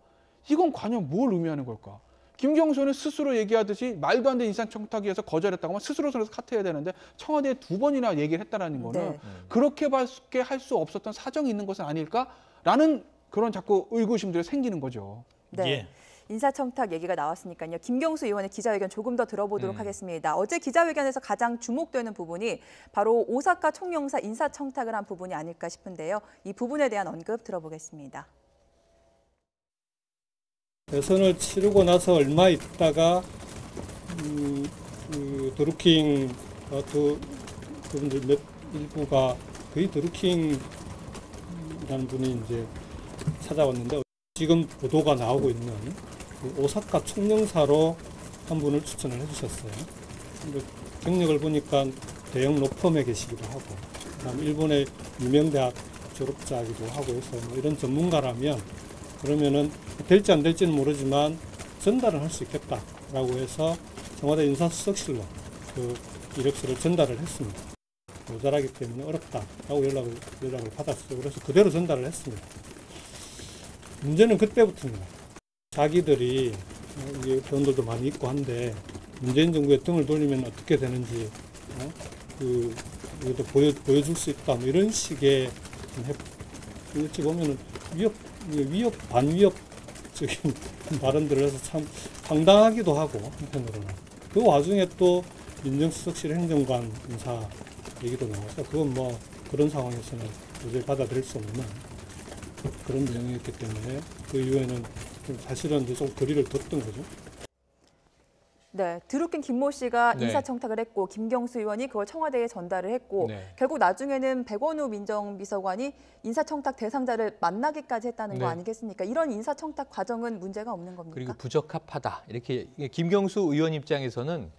Speaker 3: 이건 과연 뭘 의미하는 걸까? 김경수 의원은 스스로 얘기하듯이 말도 안 되는 인사청탁위에서 거절했다고 하면 스스로 선에서 카트해야 되는데 청와대에 2번이나 얘기를 했다는 거는
Speaker 2: 네.
Speaker 3: 그렇게밖에 할 수 없었던 사정이 있는 것은 아닐까라는 그런 자꾸 의구심들이 생기는 거죠.
Speaker 2: 네.
Speaker 1: 예.
Speaker 2: 인사청탁 얘기가 나왔으니까요. 김경수 의원의 기자회견 조금 더 들어보도록 하겠습니다. 어제 기자회견에서 가장 주목되는 부분이 바로 오사카 총영사 인사청탁을 한 부분이 아닐까 싶은데요. 이 부분에 대한 언급 들어보겠습니다.
Speaker 7: 대선을 치르고 나서 얼마 있다가 드루킹 그분들 일부가 거의 드루킹이라는 분이 이제 찾아왔는데 지금 보도가 나오고 있는 그 오사카 총영사로 한 분을 추천을 해주셨어요. 근데 경력을 보니까 대형 로펌에 계시기도 하고, 그다음 일본의 유명 대학 졸업자이기도 하고 해서 뭐 이런 전문가라면 그러면은 될지 안 될지는 모르지만 전달을 할 수 있겠다라고 해서 청와대 인사수석실로 그 이력서를 전달을 했습니다. 모자라기 때문에 어렵다라고 연락을 받았어요. 그래서 그대로 전달을 했습니다. 문제는 그때부터입니다. 자기들이 이제 돈들도 많이 있고 한데 문재인 정부에 등을 돌리면 어떻게 되는지 이것도 보여줄 수 있다 뭐 이런 식의 어찌 보면은 위협 반위협적인 발언들을 해서 참 황당하기도 하고 한편으로는 그 와중에 또 민정수석실 행정관 인사 얘기도 나와서 그건 뭐 그런 상황에서는 도저히 받아들일 수 없는 그런 내용이었기 때문에 그 이후에는 사실은 좀 거리를 뒀던 거죠.
Speaker 2: 네, 드루킹 김모 씨가
Speaker 4: 네.
Speaker 2: 인사청탁을 했고 김경수 의원이 그걸 청와대에 전달을 했고
Speaker 4: 네.
Speaker 2: 결국 나중에는 백원우 민정비서관이 인사청탁 대상자를 만나기까지 했다는 거
Speaker 4: 네.
Speaker 2: 아니겠습니까? 이런 인사청탁 과정은 문제가 없는 겁니까?
Speaker 4: 그리고 부적합하다. 이렇게 김경수 의원 입장에서는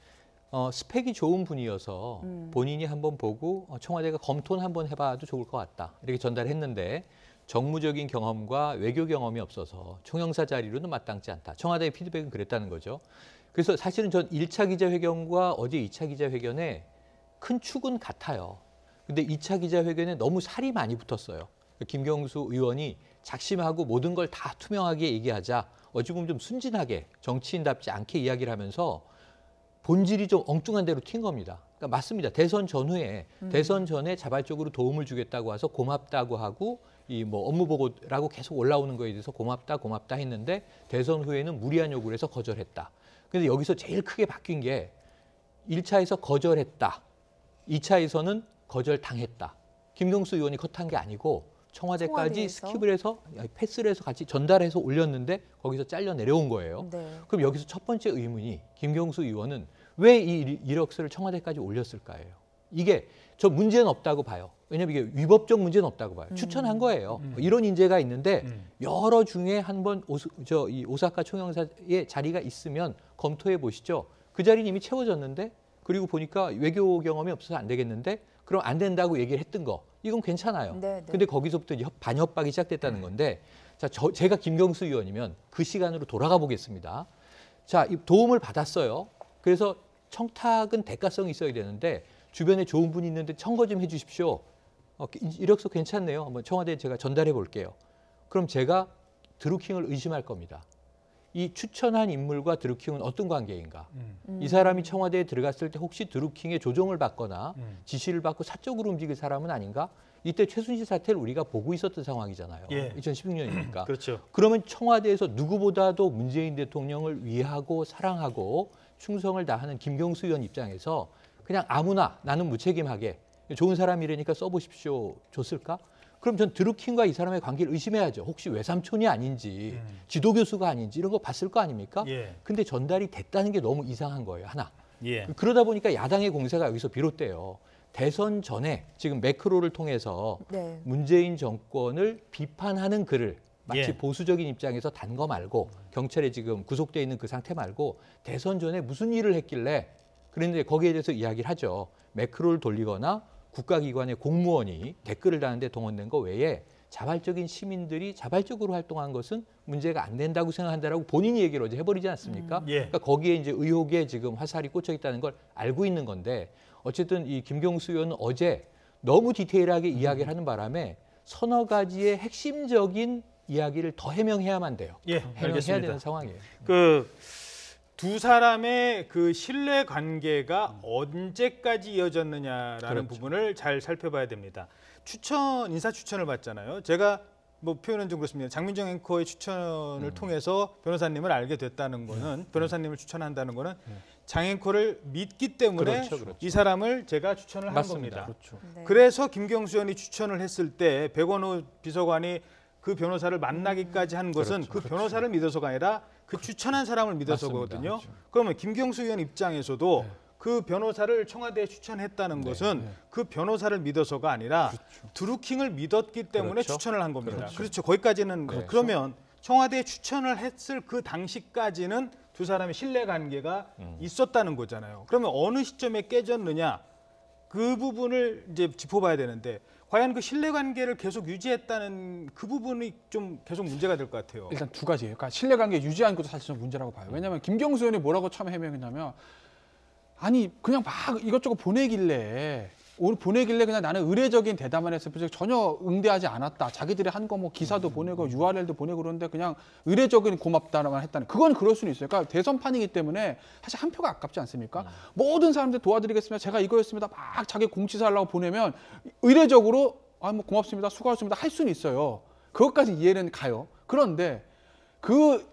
Speaker 4: 스펙이 좋은 분이어서 본인이 한번 보고 청와대가 검토는 한번 해봐도 좋을 것 같다. 이렇게 전달했는데 정무적인 경험과 외교 경험이 없어서 총영사 자리로는 마땅치 않다. 청와대의 피드백은 그랬다는 거죠. 그래서 사실은 전 1차 기자회견과 어제 2차 기자회견에 큰 축은 같아요. 근데 2차 기자회견에 너무 살이 많이 붙었어요. 김경수 의원이 작심하고 모든 걸 다 투명하게 얘기하자 어찌 보면 좀 순진하게 정치인답지 않게 이야기를 하면서 본질이 좀 엉뚱한 대로 튄 겁니다. 그러니까 맞습니다. 대선 전후에 대선 전에 자발적으로 도움을 주겠다고 해서 고맙다고 하고 이 뭐 업무 보고라고 계속 올라오는 거에 대해서 고맙다 했는데 대선 후에는 무리한 요구를 해서 거절했다. 근데 여기서 제일 크게 바뀐 게 1차에서 거절했다. 2차에서는 거절당했다. 김경수 의원이 컷한 게 아니고 청와대까지
Speaker 2: 청와대에서?
Speaker 4: 스킵을 해서 패스를 해서 같이 전달해서 올렸는데 거기서 잘려 내려온 거예요.
Speaker 2: 네.
Speaker 4: 그럼 여기서 첫 번째 의문이 김경수 의원은 왜 이 이력서를 청와대까지 올렸을까요? 이게 저 문제는 없다고 봐요. 왜냐하면 이게 위법적 문제는 없다고 봐요. 추천한 거예요. 이런 인재가 있는데 여러 중에 한번 이 오사카 총영사의 자리가 있으면 검토해 보시죠. 그 자리는 이미 채워졌는데 그리고 보니까 외교 경험이 없어서 안 되겠는데 그럼 안 된다고 얘기를 했던 거 이건 괜찮아요.
Speaker 2: 네.
Speaker 4: 근데 거기서부터 이제 반협박이 시작됐다는 건데 자, 제가 김경수 의원이면 그 시간으로 돌아가 보겠습니다. 자, 이 도움을 받았어요. 그래서 청탁은 대가성이 있어야 되는데 주변에 좋은 분이 있는데 청거 좀 해주십시오. 이력서 괜찮네요. 한번 청와대에 제가 전달해 볼게요. 그럼 제가 드루킹을 의심할 겁니다. 이 추천한 인물과 드루킹은 어떤 관계인가? 이 사람이 청와대에 들어갔을 때 혹시 드루킹의 조종을 받거나 지시를 받고 사적으로 움직일 사람은 아닌가? 이때 최순실 사태를 우리가 보고 있었던 상황이잖아요.
Speaker 1: 예.
Speaker 4: 2016년이니까.
Speaker 1: 그렇죠.
Speaker 4: 그러면 청와대에서 누구보다도 문재인 대통령을 위하고 사랑하고 충성을 다하는 김경수 의원 입장에서 그냥 아무나 나는 무책임하게 좋은 사람이라니까 써보십시오 줬을까? 그럼 전 드루킹과 이 사람의 관계를 의심해야죠. 혹시 외삼촌이 아닌지 지도교수가 아닌지 이런 거 봤을 거 아닙니까?
Speaker 1: 예.
Speaker 4: 근데 전달이 됐다는 게 너무 이상한 거예요. 하나.
Speaker 1: 예.
Speaker 4: 그러다 보니까 야당의 공세가 여기서 비롯돼요. 대선 전에 지금 매크로를 통해서
Speaker 2: 네.
Speaker 4: 문재인 정권을 비판하는 글을 마치
Speaker 1: 예.
Speaker 4: 보수적인 입장에서 단 거 말고 경찰에 지금 구속돼 있는 그 상태 말고 대선 전에 무슨 일을 했길래 그런데 거기에 대해서 이야기를 하죠. 매크로를 돌리거나 국가기관의 공무원이 댓글을 다는데 동원된 거 외에 자발적인 시민들이 자발적으로 활동한 것은 문제가 안 된다고 생각한다라고 본인이 얘기를 어제 해버리지 않았습니까?
Speaker 1: 예.
Speaker 4: 그러니까 거기에 이제 의혹에 지금 화살이 꽂혀 있다는 걸 알고 있는 건데 어쨌든 이 김경수 의원은 어제 너무 디테일하게 이야기를 하는 바람에 서너 가지의 핵심적인 이야기를 더 해명해야만 돼요.
Speaker 1: 예,
Speaker 4: 해명해야
Speaker 1: 알겠습니다.
Speaker 4: 되는 상황이에요.
Speaker 1: 그 두 사람의 그 신뢰 관계가 언제까지 이어졌느냐라는
Speaker 4: 그렇죠.
Speaker 1: 부분을 잘 살펴봐야 됩니다. 인사 추천을 받잖아요. 제가 뭐 표현은 좀 그렇습니다. 장민정 앵커의 추천을 통해서 변호사님을 알게 됐다는 거는 변호사님을 추천한다는 거는 장 앵커를 믿기 때문에
Speaker 4: 그렇죠.
Speaker 1: 이 사람을 제가 추천을 한
Speaker 4: 맞습니다.
Speaker 1: 겁니다.
Speaker 4: 그렇죠.
Speaker 2: 네.
Speaker 1: 그래서 김경수 의원이 추천을 했을 때 백원호 비서관이 그 변호사를 만나기까지 한 것은 그 변호사를 믿어서가 아니라 그 추천한 사람을 믿어서거든요.
Speaker 4: 맞습니다.
Speaker 1: 그러면 김경수 의원 입장에서도 그 변호사를 청와대에 추천했다는 것은 그 변호사를 믿어서가 아니라 드루킹을 믿었기 때문에
Speaker 4: 그렇죠.
Speaker 1: 추천을 한 겁니다. 그렇죠. 거기까지는 그러면 청와대에 추천을 했을 그 당시까지는 두 사람의 신뢰관계가 있었다는 거잖아요. 그러면 어느 시점에 깨졌느냐 그 부분을 이제 짚어봐야 되는데 과연 그 신뢰관계를 계속 유지했다는 그 부분이 좀 계속 문제가 될 것 같아요.
Speaker 3: 일단 두 가지예요. 그러니까 신뢰관계 유지하는 것도 사실 좀 문제라고 봐요. 왜냐하면 김경수 의원이 뭐라고 처음 해명했냐면 아니 그냥 막 이것저것 보내길래 그냥 나는 의례적인 대답만 했을 뿐이지 전혀 응대하지 않았다. 자기들이 한 거 뭐 기사도 보내고 URL도 보내고 그러는데 그냥 의례적인 고맙다만 했다는. 그건 그럴 수는 있어요. 그러니까 대선판이기 때문에 사실 한 표가 아깝지 않습니까? 모든 사람들 도와드리겠습니다. 제가 이거였습니다. 막 자기 공치사하려고 보내면 의례적으로 아 뭐 고맙습니다. 수고하셨습니다. 할 수는 있어요. 그것까지 이해는 가요. 그런데 그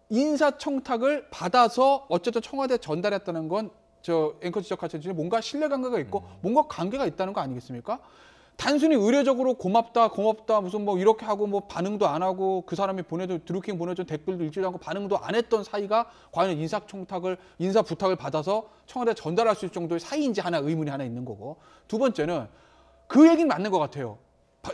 Speaker 3: 인사청탁을 받아서 어쨌든 청와대에 전달했다는 건 저 앵커 지적하셨지만 뭔가 신뢰관계가 있고 뭔가 관계가 있다는 거 아니겠습니까? 단순히 의례적으로 고맙다 무슨 뭐 이렇게 하고 뭐 반응도 안 하고 그 사람이 드루킹 보내준 댓글도 읽지도 않고 반응도 안 했던 사이가 과연 인사 부탁을 받아서 청와대에 전달할 수 있을 정도의 사이인지 의문이 하나 있는 거고, 두 번째는 그 얘기는 맞는 것 같아요.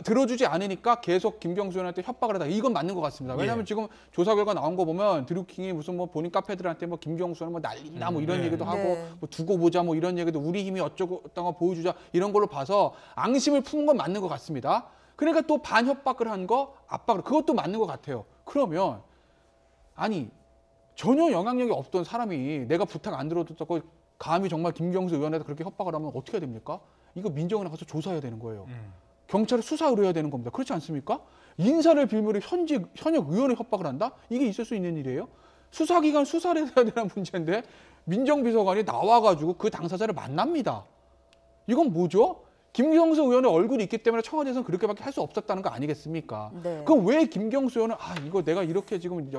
Speaker 3: 들어주지 않으니까 계속 김경수 의원한테 협박을 하다. 이건 맞는 것 같습니다. 왜냐하면 지금 조사 결과 나온 거 보면 드루킹이 무슨 뭐 본인 카페들한테 뭐 김경수 의원 뭐 난린다 뭐 이런 얘기도 하고 뭐 두고 보자 뭐 이런 얘기도 우리 힘이 어쩌고 어떤 보여주자 이런 걸로 봐서 앙심을 품은 건 맞는 것 같습니다. 그러니까 또 반협박을 한 거 압박을 그것도 맞는 것 같아요. 그러면 아니 전혀 영향력이 없던 사람이 내가 부탁 안 들어줬다고 감히 정말 김경수 의원한테 그렇게 협박을 하면 어떻게 해야 됩니까? 이거 민정원에 가서 조사해야 되는 거예요. 경찰에 수사를 해야 되는 겁니다. 그렇지 않습니까? 인사를 빌미로 현역 의원에 협박을 한다? 이게 있을 수 있는 일이에요? 수사기관 수사를 해야 되는 문제인데 민정비서관이 나와가지고 그 당사자를 만납니다. 이건 뭐죠? 김경수 의원의 얼굴이 있기 때문에 청와대에서는 그렇게밖에 할 수 없었다는 거 아니겠습니까?
Speaker 2: 네.
Speaker 3: 그럼 왜 김경수 의원은 이거 내가 이렇게 지금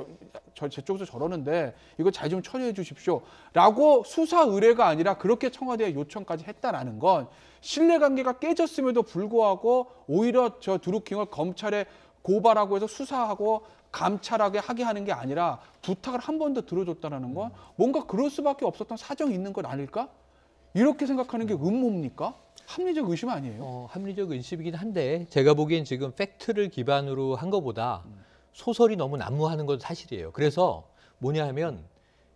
Speaker 3: 제 쪽에서 저러는데 이거 잘 좀 처리해 주십시오 라고 수사 의뢰가 아니라 그렇게 청와대에 요청까지 했다라는 건 신뢰관계가 깨졌음에도 불구하고 오히려 저 드루킹을 검찰에 고발하고 해서 수사하고 감찰하게 하게 하는 게 아니라 부탁을 한 번 더 들어줬다는 건 뭔가 그럴 수밖에 없었던 사정이 있는 것 아닐까? 이렇게 생각하는 게 음모입니까? 합리적 의심 아니에요?
Speaker 4: 합리적 의심이긴 한데 제가 보기엔 지금 팩트를 기반으로 한 것보다 소설이 너무 난무하는 건 사실이에요. 그래서 뭐냐 하면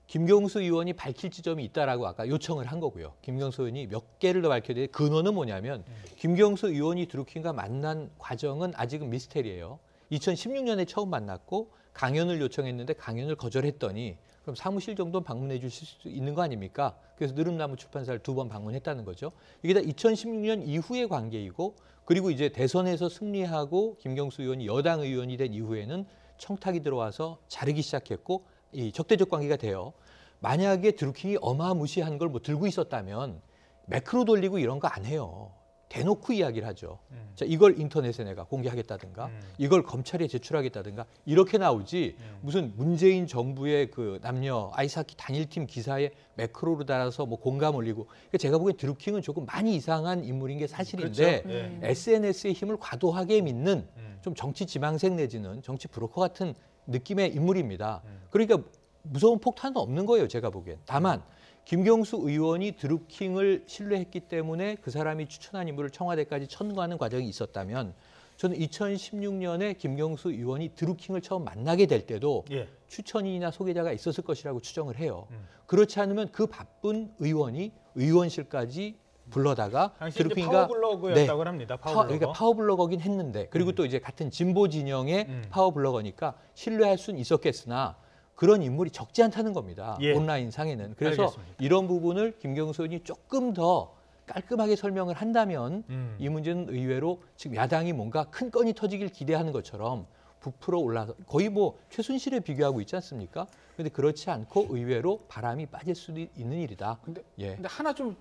Speaker 4: 김경수 의원이 밝힐 지점이 있다라고 아까 요청을 한 거고요. 김경수 의원이 몇 개를 더 밝혀야 돼. 근원은 뭐냐면 김경수 의원이 드루킹과 만난 과정은 아직은 미스테리예요. 2016년에 처음 만났고 강연을 요청했는데 강연을 거절했더니 그럼 사무실 정도는 방문해 주실 수 있는 거 아닙니까? 그래서 느릅나무 출판사를 2번 방문했다는 거죠. 이게 다 2016년 이후의 관계이고 그리고 이제 대선에서 승리하고 김경수 의원이 여당 의원이 된 이후에는 청탁이 들어와서 자르기 시작했고 이 적대적 관계가 돼요. 만약에 드루킹이 어마무시한 걸 뭐 들고 있었다면 매크로 돌리고 이런 거 안 해요. 대놓고 이야기를 하죠. 자, 이걸 인터넷에 내가 공개하겠다든가 이걸 검찰에 제출하겠다든가 이렇게 나오지 무슨 문재인 정부의 그 남녀 아이스하키 단일팀 기사에 매크로로 달아서 뭐 공감 올리고 그러니까 제가 보기엔 드루킹은 조금 많이 이상한 인물인 게 사실인데
Speaker 1: 그렇죠.
Speaker 4: SNS의 힘을 과도하게 믿는 좀 정치 지망생 내지는 정치 브로커 같은 느낌의 인물입니다. 그러니까 무서운 폭탄은 없는 거예요. 제가 보기엔. 다만 김경수 의원이 드루킹을 신뢰했기 때문에 그 사람이 추천한 인물을 청와대까지 천거하는 과정이 있었다면 저는 2016년에 김경수 의원이 드루킹을 처음 만나게 될 때도 추천인이나 소개자가 있었을 것이라고 추정을 해요. 그렇지 않으면 그 바쁜 의원이 의원실까지 불러다가 드루킹과
Speaker 1: 파워블로거였다고 합니다. 파워블로거.
Speaker 4: 그러니까 파워블로거긴 했는데 그리고 또 이제 같은 진보 진영의 파워블로거니까 신뢰할 수는 있었겠으나 그런 인물이 적지 않다는 겁니다. 온라인 상에는. 그래서
Speaker 1: 알겠습니다.
Speaker 4: 이런 부분을 김경수 의원이 조금 더 깔끔하게 설명을 한다면 이 문제는 의외로 지금 야당이 뭔가 큰 건이 터지길 기대하는 것처럼 부풀어 올라서 거의 뭐 최순실에 비교하고 있지 않습니까? 그런데 그렇지 않고 의외로 바람이 빠질 수도 있는 일이다.
Speaker 3: 근데 하나 좀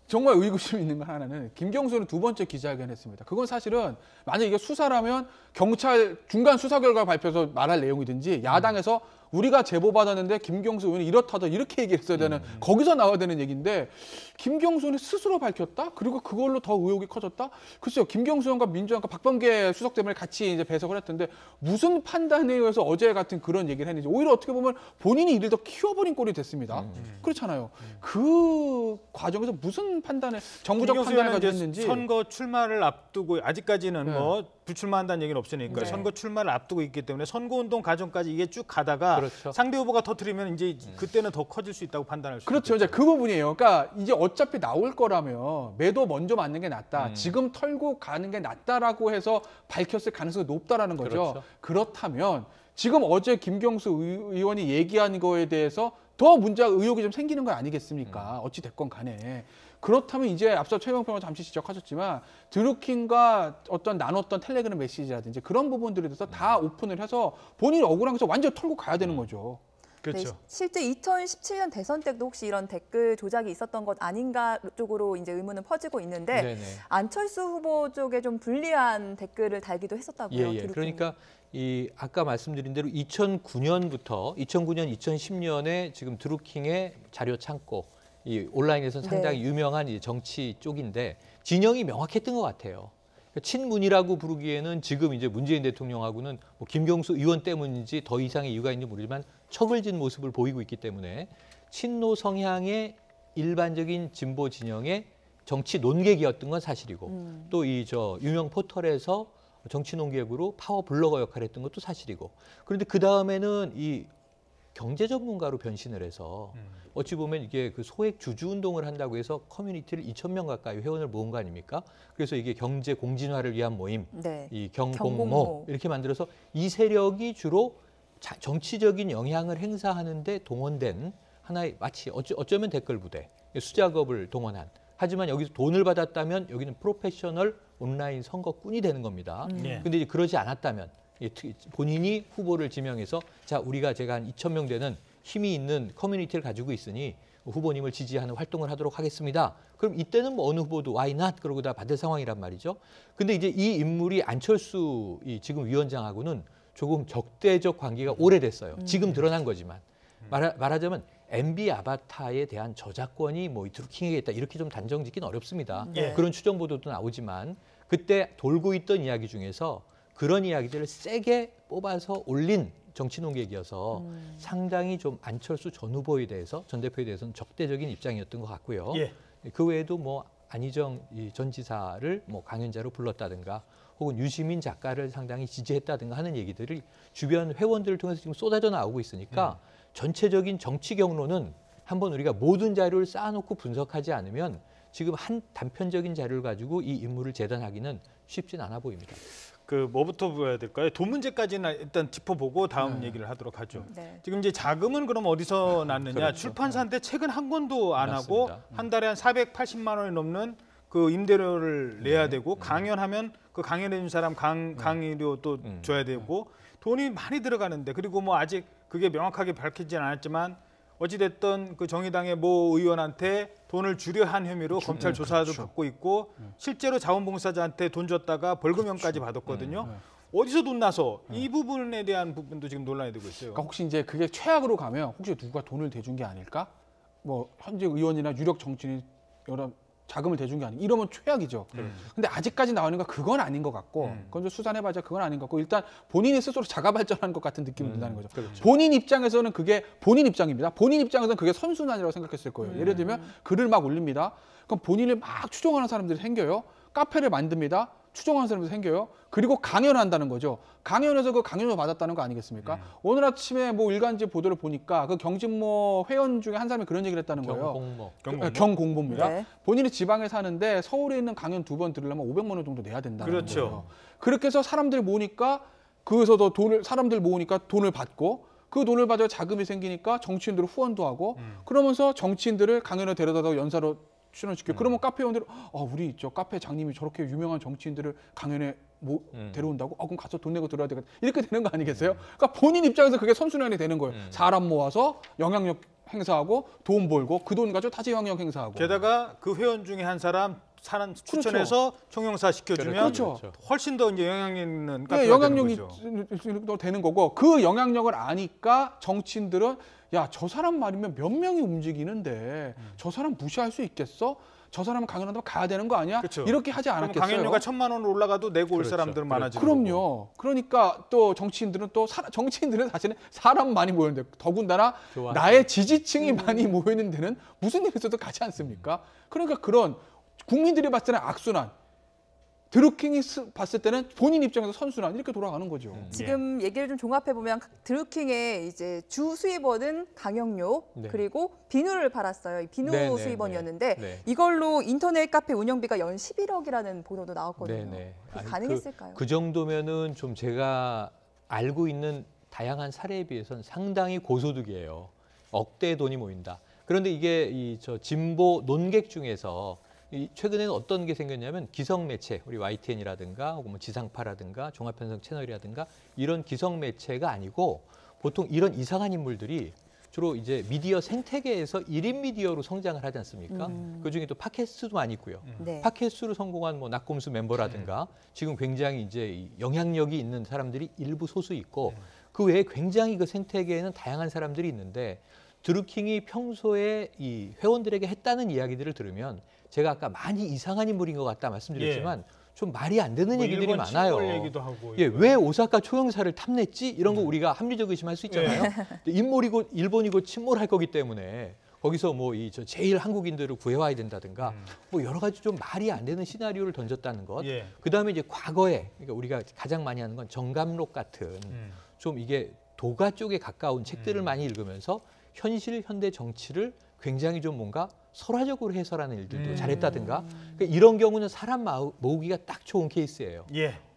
Speaker 3: 정말 의구심이 있는 건 하나는 김경수는 2번째 기자회견을 했습니다. 그건 사실은 만약 이게 수사라면 경찰 중간 수사 결과 발표에서 말할 내용이든지 야당에서 우리가 제보받았는데 김경수 의원이 이렇다더 이렇게 얘기했어야 되는 거기서 나와야 되는 얘기인데 김경수 의원이 스스로 밝혔다? 그리고 그걸로 더 의혹이 커졌다? 글쎄요. 김경수 의원과 민주당과 박범계 수석대변을 같이 이제 배석을 했던데 무슨 판단에 의해서 어제 같은 그런 얘기를 했는지 오히려 어떻게 보면 본인이 일을 더 키워버린 꼴이 됐습니다. 그렇잖아요. 그 과정에서 무슨 판단에 정부적 판단을 가지고 했는지
Speaker 1: 선거 출마를 앞두고 아직까지는 뭐 불출마한다는 얘기는 없으니까 선거 출마를 앞두고 있기 때문에 선거운동 과정까지 이게 쭉 가다가 상대 후보가 터뜨리면 이제 그때는 더 커질 수 있다고 판단할 수 있죠.
Speaker 3: 그렇죠. 이제 그 부분이에요. 그러니까 이제 어차피 나올 거라면 매도 먼저 맞는 게 낫다. 지금 털고 가는 게 낫다라고 해서 밝혔을 가능성이 높다라는 거죠. 그렇다면 지금 어제 김경수 의원이 얘기한 거에 대해서 더 문제가 의혹이 좀 생기는 거 아니겠습니까? 어찌 됐건 간에. 그렇다면 이제 앞서 최경영 평론 잠시 지적하셨지만 드루킹과 어떤 나눴던 텔레그램 메시지라든지 그런 부분들에 대해서 다 오픈을 해서 본인이 억울한 것을 완전히 털고 가야 되는 거죠.
Speaker 1: 그렇죠.
Speaker 2: 네, 실제 2017년 대선 때도 혹시 이런 댓글 조작이 있었던 것 아닌가 쪽으로 이제 의문은 퍼지고 있는데 안철수 후보 쪽에 좀 불리한 댓글을 달기도 했었다고요.
Speaker 4: 그러니까 이 아까 말씀드린 대로 2009년부터 2009년, 2010년에 지금 드루킹의 자료 창고 이 온라인에서 상당히 유명한 이 정치 쪽인데 진영이 명확했던 것 같아요. 친문이라고 부르기에는 지금 이제 문재인 대통령하고는 뭐 김경수 의원 때문인지 더 이상의 이유가 있는지 모르지만 척을 진 모습을 보이고 있기 때문에 친노 성향의 일반적인 진보 진영의 정치 논객이었던 건 사실이고 또 이 유명 포털에서 정치 논객으로 파워 블로거 역할을 했던 것도 사실이고 그런데 그 다음에는 이 경제 전문가로 변신을 해서 어찌 보면 이게 그 소액 주주 운동을 한다고 해서 커뮤니티를 2,000명 가까이 회원을 모은 거 아닙니까? 그래서 이게 경제 공진화를 위한 모임, 이 경공모 이렇게 만들어서 이 세력이 주로 정치적인 영향을 행사하는 데 동원된 하나의 마치 어쩌면 댓글 부대, 수작업을 동원한 하지만 여기서 돈을 받았다면 여기는 프로페셔널 온라인 선거꾼이 되는 겁니다. 근데 이제 그러지 않았다면 본인이 후보를 지명해서 자 우리가 제가 한 2,000명 되는 힘이 있는 커뮤니티를 가지고 있으니 후보님을 지지하는 활동을 하도록 하겠습니다. 그럼 이때는 뭐 어느 후보도 why not 그러고 다 받을 상황이란 말이죠. 근데 이제 이 인물이 안철수 이 지금 위원장하고는 조금 적대적 관계가 오래됐어요. 지금 드러난 거지만 말하자면 MB 아바타에 대한 저작권이 뭐 드루킹에게 있다 이렇게 좀 단정 짓기는 어렵습니다. 그런 추정 보도도 나오지만 그때 돌고 있던 이야기 중에서 그런 이야기들을 세게 뽑아서 올린 정치 논객이어서 상당히 좀 안철수 전 후보에 대해서 전 대표에 대해서는 적대적인 입장이었던 것 같고요. 그 외에도 뭐 안희정 전 지사를 뭐 강연자로 불렀다든가 혹은 유시민 작가를 상당히 지지했다든가 하는 얘기들이 주변 회원들을 통해서 지금 쏟아져 나오고 있으니까 전체적인 정치 경로는 한번 우리가 모든 자료를 쌓아놓고 분석하지 않으면 지금 한 단편적인 자료를 가지고 이 인물을 재단하기는 쉽진 않아 보입니다.
Speaker 1: 뭐부터 보야 될까요? 돈 문제까지는 일단 짚어보고 다음 얘기를 하도록 하죠.
Speaker 2: 네.
Speaker 1: 지금 이제 자금은 그럼 어디서 났느냐?
Speaker 3: 그렇죠.
Speaker 1: 출판사한테 책은 한 권도 안 하고
Speaker 4: 맞습니다.
Speaker 1: 한 달에 한 480만 원이 넘는 그 임대료를 내야 되고 강연하면 그 강연해 준 사람 강의료 또 줘야 되고 돈이 많이 들어가는데 그리고 뭐 아직 그게 명확하게 밝히지는 않았지만 어찌됐든 그 정의당의 모 의원한테 돈을 주려 한 혐의로 검찰 조사도 받고 있고 실제로 자원봉사자한테 돈 줬다가 벌금형까지 받았거든요. 어디서 돈 나서 이 부분에 대한 부분도 지금 논란이 되고 있어요.
Speaker 3: 그러니까 혹시 이제 그게 최악으로 가면 혹시 누가 돈을 대준 게 아닐까? 뭐 현재 의원이나 유력 정치인이 여러 자금을 대준 게 아니고 이러면 최악이죠. 근데 아직까지 나오는 건 그건 아닌 것 같고 그건 좀 수사해봐자 그건 아닌 것 같고 일단 본인이 스스로 자가 발전하는 것 같은 느낌이 든다는 거죠.
Speaker 4: 그렇죠.
Speaker 3: 본인 입장에서는 그게 본인 입장입니다. 본인 입장에서는 그게 선순환이라고 생각했을 거예요. 예를 들면 글을 막 올립니다. 그럼 본인을 막 추종하는 사람들이 생겨요. 카페를 만듭니다. 추종하는 사람들이 생겨요. 그리고 강연한다는 거죠. 강연에서 그 강연을 받았다는 거 아니겠습니까? 오늘 아침에 뭐 일간지 보도를 보니까 그 경진모 회원 중에 한 사람이 그런 얘기를 했다는 거예요. 경공모입니다.
Speaker 2: 네.
Speaker 3: 본인이 지방에 사는데 서울에 있는 강연 2번 들으려면 500만 원 정도 내야 된다는
Speaker 1: 그렇죠.
Speaker 3: 거예요. 그렇게 해서 사람들 모으니까 그에서도 사람들 모으니까 돈을 받고 그 돈을 받아 자금이 생기니까 정치인들 후원도 하고 그러면서 정치인들을 강연에 데려다가 연사로 출연시켜. 그러면 카페 회원들이 우리 저 카페 장님이 저렇게 유명한 정치인들을 강연에 데려온다고? 그럼 가서 돈 내고 들어야 되겠다. 이렇게 되는 거 아니겠어요? 그러니까 본인 입장에서 그게 선순환이 되는 거예요. 사람 모아서 영향력 행사하고 돈 벌고 그 돈 가지고 다시 영향력 행사하고.
Speaker 1: 게다가 그 회원 중에 한 사람 추천해서 총영사 시켜주면
Speaker 3: 그렇죠.
Speaker 1: 훨씬 더 이제 영향력 있는 카페가
Speaker 3: 네, 영향력이
Speaker 1: 되는 거죠.
Speaker 3: 되는 거고 그 영향력을 아니까 정치인들은 야, 저 사람 말이면 몇 명이 움직이는데 저 사람 무시할 수 있겠어? 저 사람은 강연한다고 가야 되는 거 아니야?
Speaker 1: 그렇죠.
Speaker 3: 이렇게 하지 않았겠어요?
Speaker 1: 강연료가 1,000만 원 올라가도 내고 올
Speaker 4: 그렇죠.
Speaker 1: 사람들은 많아지고.
Speaker 3: 그럼요. 그러니까 또 정치인들은 정치인들은 사실은 사람 많이 모이는데 더군다나
Speaker 4: 좋아하죠.
Speaker 3: 나의 지지층이 많이 모이는 데는 무슨 일이 있어도 가지 않습니까? 그러니까 그런 국민들이 봤을 때는 악순환, 드루킹이 봤을 때는 본인 입장에서 선순환 이렇게 돌아가는 거죠.
Speaker 2: 지금 얘기를 좀 종합해 보면 드루킹의 이제 주 수입원은 강연료
Speaker 4: 네.
Speaker 2: 그리고 비누를 팔았어요. 이 비누
Speaker 4: 네, 네,
Speaker 2: 수입원이었는데
Speaker 4: 네.
Speaker 2: 이걸로 인터넷 카페 운영비가 연 11억이라는 보도도 나왔거든요.
Speaker 4: 네네.
Speaker 2: 그게 가능했을까요?
Speaker 4: 그 정도면은 좀 제가 알고 있는 다양한 사례에 비해서는 상당히 고소득이에요. 억대의 돈이 모인다. 그런데 이게 저 진보 논객 중에서 최근에는 어떤 게 생겼냐면 기성 매체, 우리 YTN이라든가 혹은 뭐 지상파라든가 종합편성 채널이라든가 이런 기성 매체가 아니고 보통 이런 이상한 인물들이 주로 이제 미디어 생태계에서 1인 미디어로 성장을 하지 않습니까? 그중에 또 팟캐스트도 많이 있고요.
Speaker 2: 네.
Speaker 4: 팟캐스트로 성공한 뭐 낙곰수 멤버라든가 지금 굉장히 이제 영향력이 있는 사람들이 일부 소수 있고 그 외에 굉장히 그 생태계에는 다양한 사람들이 있는데 드루킹이 평소에 이 회원들에게 했다는 이야기들을 들으면 제가 아까 많이 이상한 인물인 것 같다 말씀드렸지만 좀 말이 안 되는 얘기들이 많아요.
Speaker 1: 얘기도 하고
Speaker 4: 왜 오사카 초영사를 탐냈지? 이런 거 우리가 합리적 의심할 수 있잖아요. 인물이고 일본이고 침몰할 거기 때문에 거기서 뭐 저 제일 한국인들을 구해와야 된다든가 뭐 여러 가지 좀 말이 안 되는 시나리오를 던졌다는 것. 그다음에 이제 과거에 그러니까 우리가 가장 많이 하는 건 정감록 같은 좀 이게 도가 쪽에 가까운 책들을 많이 읽으면서 현실 현대 정치를 굉장히 좀 뭔가 설화적으로 해설하는 일들도 잘했다든가 그러니까 이런 경우는 사람 모으기가 딱 좋은 케이스예요.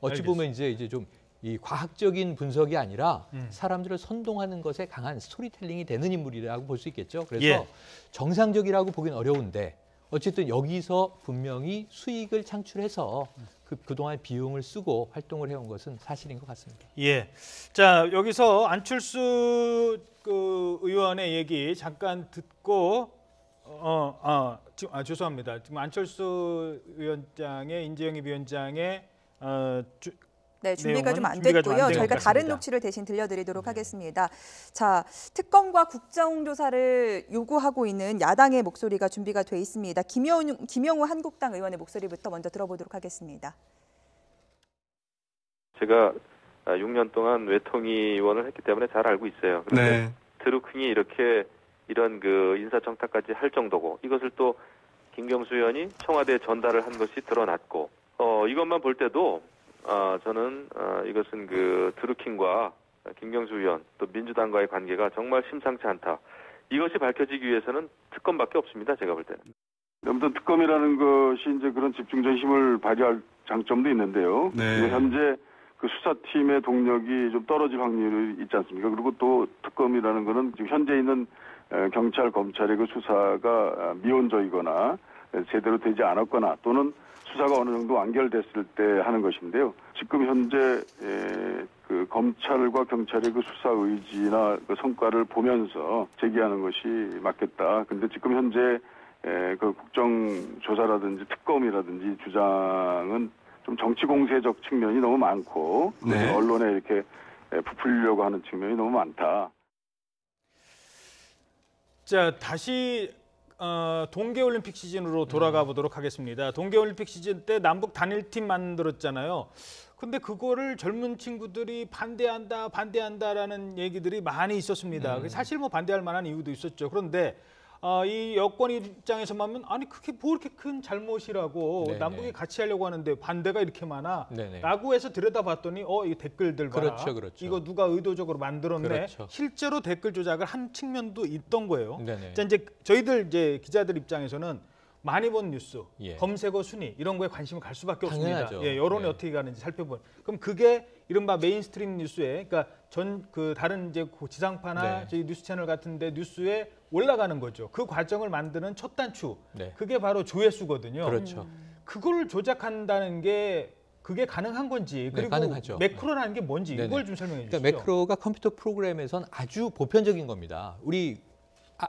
Speaker 4: 어찌 보면 이제 좀 이 과학적인 분석이 아니라 사람들을 선동하는 것에 강한 스토리텔링이 되는 인물이라고 볼 수 있겠죠. 그래서 정상적이라고 보기는 어려운데 어쨌든 여기서 분명히 수익을 창출해서 그동안 비용을 쓰고 활동을 해온 것은 사실인 것 같습니다.
Speaker 1: 자, 여기서 안철수 의원의 얘기 잠깐 듣고 죄송합니다. 지금 안철수 위원장의 인재영입 위원장의
Speaker 2: 준비가 좀 안 됐고요. 저희가 다른 녹취를 대신 들려드리도록 하겠습니다. 자, 특검과 국정조사를 요구하고 있는 야당의 목소리가 준비가 돼 있습니다. 김영우 한국당 의원의 목소리부터 먼저 들어보도록 하겠습니다.
Speaker 8: 제가 6년 동안 외통위원을 했기 때문에 잘 알고 있어요. 그런데 드루킹이 이런 그 인사청탁까지 할 정도고 이것을 또 김경수 의원이 청와대에 전달을 한 것이 드러났고 이것만 볼 때도 저는 이것은 그 드루킹과 김경수 의원 또 민주당과의 관계가 정말 심상치 않다. 이것이 밝혀지기 위해서는 특검밖에 없습니다. 제가 볼 때는.
Speaker 9: 아무튼 특검이라는 것이 이제 그런 집중적 힘을 발휘할 장점도 있는데요. 현재 그 수사팀의 동력이 좀 떨어질 확률이 있지 않습니까? 그리고 또 특검이라는 거는 지금 현재 있는 경찰, 검찰의 그 수사가 미온적이거나 제대로 되지 않았거나 또는 수사가 어느 정도 완결됐을 때 하는 것인데요. 지금 현재 그 검찰과 경찰의 그 수사 의지나 그 성과를 보면서 제기하는 것이 맞겠다. 근데 지금 현재 그 국정조사라든지 특검이라든지 주장은 좀 정치 공세적 측면이 너무 많고 네. 언론에 이렇게 부풀리려고 하는 측면이 너무 많다.
Speaker 1: 자, 다시 동계올림픽 시즌으로 돌아가 보도록 하겠습니다. 동계올림픽 시즌 때 남북 단일팀 만들었잖아요. 근데 그거를 젊은 친구들이 반대한다라는 얘기들이 많이 있었습니다. 사실 뭐 반대할 만한 이유도 있었죠. 그런데 이 여권 입장에서 보면 아니 그게 뭐 이렇게 큰 잘못이라고 네네. 남북이 같이 하려고 하는데 반대가 이렇게 많아 네네. 라고 해서 들여다봤더니 이 댓글들 봐라. 그렇죠. 이거 누가 의도적으로 만들었네. 그렇죠. 실제로 댓글 조작을 한 측면도 있던 거예요. 자, 이제 저희들 이제 기자들 입장에서는 많이 본 뉴스, 검색어 순위 이런 거에 관심을 갈 수밖에
Speaker 4: 당연하죠.
Speaker 1: 없습니다. 여론이 어떻게 가는지 살펴본. 그럼 그게 이른바 메인스트림 뉴스에, 그러니까 다른 이제 지상파나 저희 뉴스 채널 같은데 뉴스에 올라가는 거죠. 그 과정을 만드는 첫 단추, 그게 바로 조회수거든요.
Speaker 4: 그렇죠.
Speaker 1: 그걸 조작한다는 게 그게 가능한 건지, 그리고
Speaker 4: 가능하죠.
Speaker 1: 매크로라는 게 뭔지 이걸 좀 설명해 주시죠.
Speaker 4: 그러니까 매크로가 컴퓨터 프로그램에선 아주 보편적인 겁니다. 우리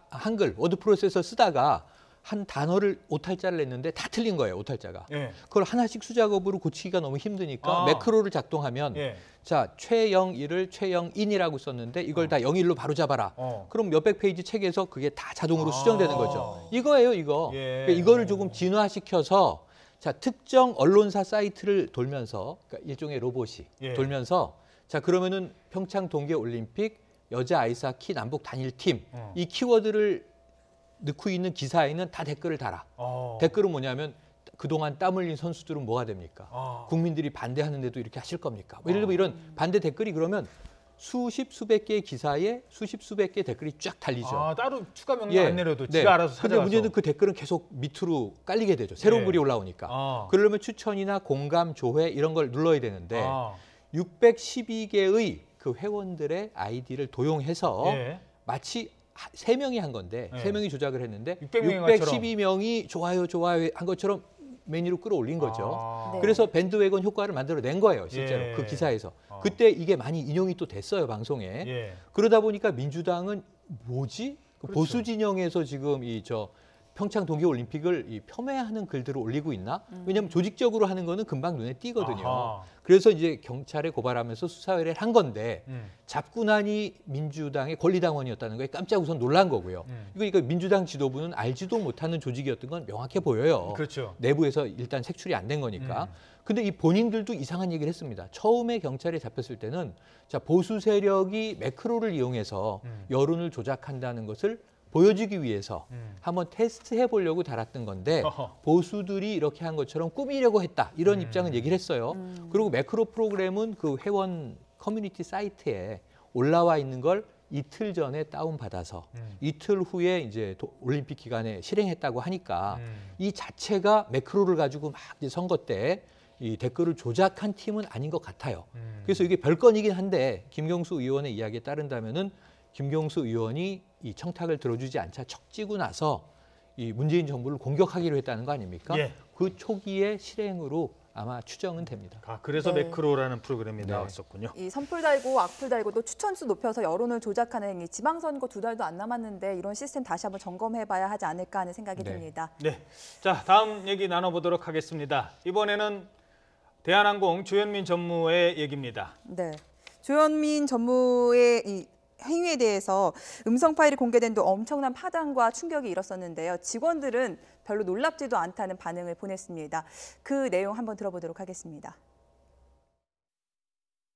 Speaker 4: 한글 워드 프로세서 쓰다가 한 단어를 오탈자를 냈는데 다 틀린 거예요, 오탈자가. 그걸 하나씩 수작업으로 고치기가 너무 힘드니까 매크로를 작동하면 자, 최영일을 최영인이라고 썼는데 이걸 다 영일로 바로 잡아라. 그럼 몇백 페이지 책에서 그게 다 자동으로 수정되는 거죠. 이거예요, 이거. 그러니까 이거를 조금 진화시켜서 자, 특정 언론사 사이트를 돌면서 그러니까 일종의 로봇이 돌면서 자, 그러면은 평창 동계 올림픽 여자 아이스하키 남북 단일팀 이 키워드를 넣고 있는 기사에는 다 댓글을 달아. 댓글은 뭐냐면 그동안 땀 흘린 선수들은 뭐가 됩니까? 국민들이 반대하는데도 이렇게 하실 겁니까? 예를 들면 이런 반대 댓글이 그러면 수백 개의 기사에 수백 개의 댓글이 쫙 달리죠.
Speaker 1: 따로 추가 명령 안 내려도 지가 알아서 찾아가서.
Speaker 4: 근데 문제는 그 댓글은 계속 밑으로 깔리게 되죠. 새로운 글이 올라오니까. 그러려면 추천이나 공감, 조회 이런 걸 눌러야 되는데 612개의 그 회원들의 아이디를 도용해서 마치 3명이 한 건데 3명이 조작을 했는데 612명이 좋아요 한 것처럼 메뉴로 끌어올린 거죠. 그래서 밴드웨건 효과를 만들어낸 거예요, 실제로 그 기사에서. 그때 이게 많이 인용이 또 됐어요, 방송에. 그러다 보니까 민주당은 뭐지? 그렇죠. 보수 진영에서 지금 평창 동계올림픽을 폄훼하는 글들을 올리고 있나? 왜냐하면 조직적으로 하는 거는 금방 눈에 띄거든요. 그래서 이제 경찰에 고발하면서 수사 의뢰를 한 건데 잡고 나니 민주당의 권리당원이었다는 거에 깜짝 우선 놀란 거고요. 이거 민주당 지도부는 알지도 못하는 조직이었던 건 명확해 보여요.
Speaker 1: 그렇죠.
Speaker 4: 내부에서 일단 색출이 안 된 거니까. 근데 이 본인들도 이상한 얘기를 했습니다. 처음에 경찰에 잡혔을 때는 자, 보수 세력이 매크로를 이용해서 여론을 조작한다는 것을 보여주기 위해서 한번 테스트해 보려고 달았던 건데 보수들이 이렇게 한 것처럼 꾸미려고 했다. 이런 입장은 얘기를 했어요. 그리고 매크로 프로그램은 그 회원 커뮤니티 사이트에 올라와 있는 걸 이틀 전에 다운받아서 이틀 후에 이제 올림픽 기간에 실행했다고 하니까 이 자체가 매크로를 가지고 막 이제 선거 때 이 댓글을 조작한 팀은 아닌 것 같아요. 그래서 이게 별건이긴 한데 김경수 의원의 이야기에 따른다면은 김경수 의원이 이 청탁을 들어주지 않자 척지고 나서 이 문재인 정부를 공격하기로 했다는 거 아닙니까? 그 초기의 실행으로 아마 추정은 됩니다.
Speaker 1: 그래서 매크로라는 프로그램이 나왔었군요.
Speaker 2: 이 선풀 달고 악플 달고 또 추천수 높여서 여론을 조작하는 행위, 지방선거 2달도 안 남았는데 이런 시스템 다시 한번 점검해봐야 하지 않을까 하는 생각이 듭니다.
Speaker 1: 자, 다음 얘기 나눠보도록 하겠습니다. 이번에는 대한항공 조현민 전무의 얘기입니다.
Speaker 2: 조현민 전무의 이 행위에 대해서 음성 파일이 공개된 뒤 엄청난 파장과 충격이 일었었는데요. 직원들은 별로 놀랍지도 않다는 반응을 보냈습니다. 그 내용 한번 들어보도록 하겠습니다.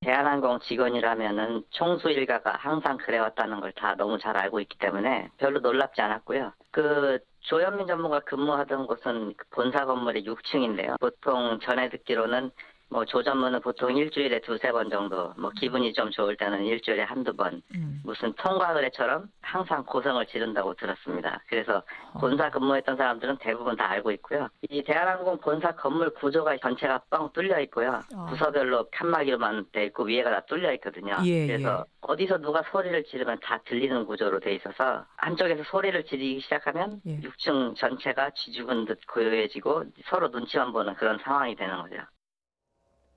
Speaker 10: 대한항공 직원이라면은 총수 일가가 항상 그래왔다는 걸 다 너무 잘 알고 있기 때문에 별로 놀랍지 않았고요. 그 조현민 전무가 근무하던 곳은 본사 건물의 6층인데요. 보통 전에 듣기로는 뭐 조전문은 보통 일주일에 2-3번 정도, 뭐 기분이 좀 좋을 때는 일주일에 1-2번, 무슨 통과 의뢰처럼 항상 고성을 지른다고 들었습니다. 그래서 본사 근무했던 사람들은 대부분 다 알고 있고요. 이 대한항공 본사 건물 구조가 전체가 뻥 뚫려 있고요. 부서별로 칸막이로만 돼 있고 위에가 다 뚫려 있거든요. 그래서 어디서 누가 소리를 지르면 다 들리는 구조로 돼 있어서 한쪽에서 소리를 지르기 시작하면 6층 전체가 쥐죽은 듯 고요해지고 서로 눈치만 보는 그런 상황이 되는 거죠.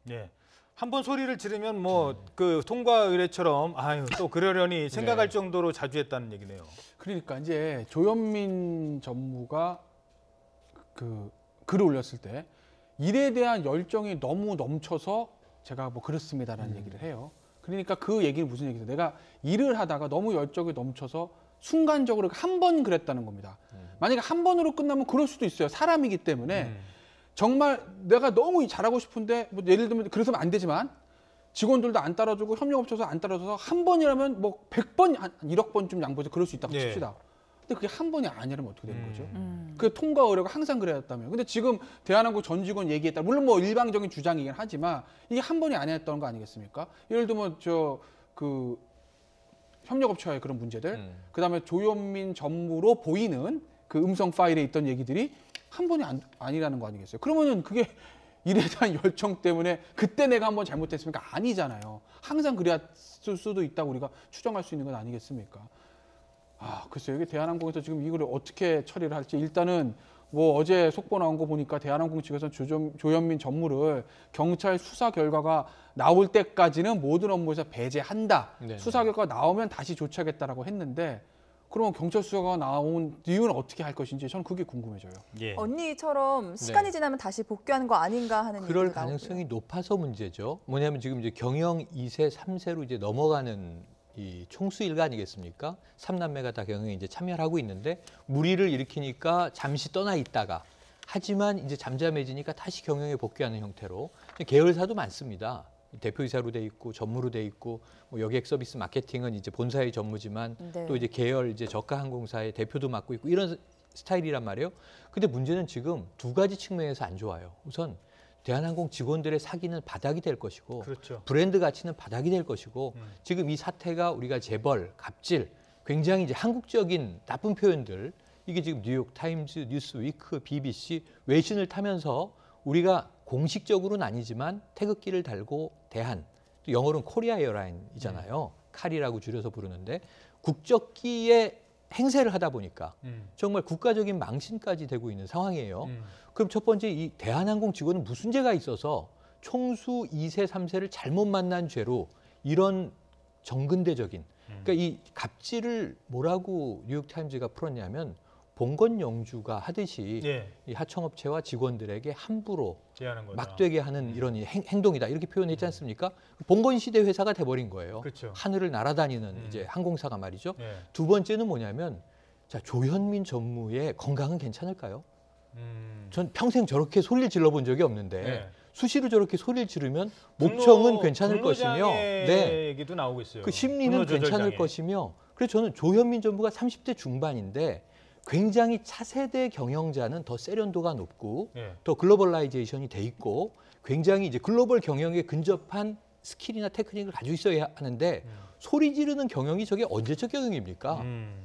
Speaker 1: 네. 한번 소리를 지르면 뭐 그 통과 의뢰처럼 아유 또 그러려니 생각할 정도로 자주 했다는 얘기네요.
Speaker 3: 그러니까 이제 조현민 전무가 그 글을 올렸을 때 일에 대한 열정이 너무 넘쳐서 제가 뭐 그렇습니다라는 얘기를 해요. 그러니까 그 얘기는 무슨 얘기죠? 내가 일을 하다가 너무 열정이 넘쳐서 순간적으로 한 번 그랬다는 겁니다. 만약에 한 번으로 끝나면 그럴 수도 있어요. 사람이기 때문에. 정말 내가 너무 잘하고 싶은데 뭐 예를 들면 그래서는 안 되지만 직원들도 안 따라주고 협력업체에서 안 따라줘서 한 번이라면 뭐 100번, 한 1억 번쯤 양보해서 그럴 수 있다고 칩시다. 근데 그게 한 번이 아니라면 어떻게 되는 거죠? 그 통과 의뢰가 항상 그래왔다면. 근데 지금 대한항공 전 직원 얘기에 따라 물론 뭐 일방적인 주장이긴 하지만 이게 한 번이 아니었던 거 아니겠습니까? 예를 들면 그 협력업체와의 그런 문제들, 그다음에 조현민 전무로 보이는 그 음성 파일에 있던 얘기들이 한 번이 아니라는 거 아니겠어요? 그러면은 그게 일에 대한 열정 때문에 그때 내가 한번 잘못했으니까 아니잖아요. 항상 그랬을 수도 있다고 우리가 추정할 수 있는 건 아니겠습니까? 글쎄요. 이게 대한항공에서 지금 이거를 어떻게 처리를 할지 일단은 뭐 어제 속보 나온 거 보니까 대한항공 측에서는 조현민 전무를 경찰 수사 결과가 나올 때까지는 모든 업무에서 배제한다. 수사 결과가 나오면 다시 조치하겠다라고 했는데 그러면 경찰 수사가 나온 이유는 어떻게 할 것인지 저는 그게 궁금해져요.
Speaker 2: 언니처럼 시간이 지나면 다시 복귀하는 거 아닌가 하는
Speaker 4: 그럴
Speaker 2: 얘기가
Speaker 4: 가능성이 높아서 문제죠. 뭐냐면 지금 이제 경영 2세, 3세로 이제 넘어가는 이 총수 일가 아니겠습니까? 3남매가 다 경영에 이제 참여를 하고 있는데 무리를 일으키니까 잠시 떠나 있다가 하지만 이제 잠잠해지니까 다시 경영에 복귀하는 형태로 계열사도 많습니다. 대표이사로 돼 있고 전무로 돼 있고 뭐 여객 서비스 마케팅은 이제 본사의 전무지만 또 이제 계열 이제 저가 항공사의 대표도 맡고 있고 이런 스타일이란 말이에요. 근데 문제는 지금 두 가지 측면에서 안 좋아요. 우선 대한항공 직원들의 사기는 바닥이 될 것이고 브랜드 가치는 바닥이 될 것이고 지금 이 사태가 우리가 재벌, 갑질 굉장히 이제 한국적인 나쁜 표현들 이게 지금 뉴욕 타임즈, 뉴스위크, BBC 외신을 타면서 우리가 공식적으로는 아니지만 태극기를 달고 대한, 또 영어로는 코리아 에어라인이잖아요. 칼이라고 줄여서 부르는데 국적기에 행세를 하다 보니까 정말 국가적인 망신까지 되고 있는 상황이에요. 그럼 첫 번째 이 대한항공 직원은 무슨 죄가 있어서 총수 2세, 3세를 잘못 만난 죄로 이런 정근대적인 그러니까 이 갑질을 뭐라고 뉴욕타임즈가 풀었냐면 봉건 영주가 하듯이 이 하청업체와 직원들에게 함부로 막되게 하는 이런 행동이다 이렇게 표현했지 않습니까? 봉건 시대 회사가 돼버린 거예요. 하늘을 날아다니는 이제 항공사가 말이죠. 두 번째는 뭐냐면 자 조현민 전무의 건강은 괜찮을까요? 전 평생 저렇게 소리를 질러본 적이 없는데 수시로 저렇게 소리를 지르면 목청은 괜찮을 것이며
Speaker 1: 얘기도 나오고 있어요.
Speaker 4: 그 심리는 괜찮을 것이며 그래서 저는 조현민 전무가 30대 중반인데 굉장히 차세대 경영자는 더 세련도가 높고 더 글로벌라이제이션이 돼 있고 굉장히 이제 글로벌 경영에 근접한 스킬이나 테크닉을 가지고 있어야 하는데 소리 지르는 경영이 저게 언제적 경영입니까?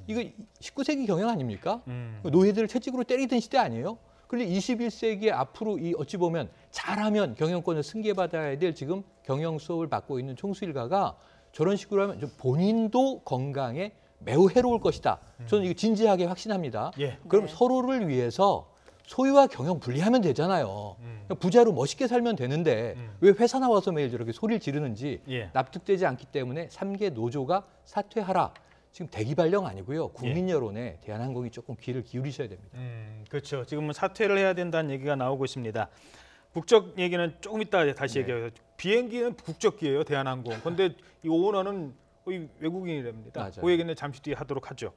Speaker 4: 이거 19세기 경영 아닙니까? 노예들을 채찍으로 때리던 시대 아니에요? 그런데 21세기에 앞으로 이 어찌 보면 잘하면 경영권을 승계받아야 될 지금 경영 수업을 받고 있는 총수 일가가 저런 식으로 하면 좀 본인도 건강에 매우 해로울 것이다. 저는 이거 진지하게 확신합니다. 그럼 서로를 위해서 소유와 경영 분리하면 되잖아요. 부자로 멋있게 살면 되는데 왜 회사 나와서 매일 저렇게 소리를 지르는지 납득되지 않기 때문에 3개 노조가 사퇴하라. 지금 대기발령 아니고요. 국민 여론에 대한항공이 조금 귀를 기울이셔야 됩니다.
Speaker 1: 그렇죠. 지금은 사퇴를 해야 된다는 얘기가 나오고 있습니다. 국적 얘기는 조금 이따 다시 얘기해요. 비행기는 국적기예요, 대한항공. 그런데 이 오너는 거의 외국인이랍니다. 그 얘기는 잠시 뒤에 하도록 하죠.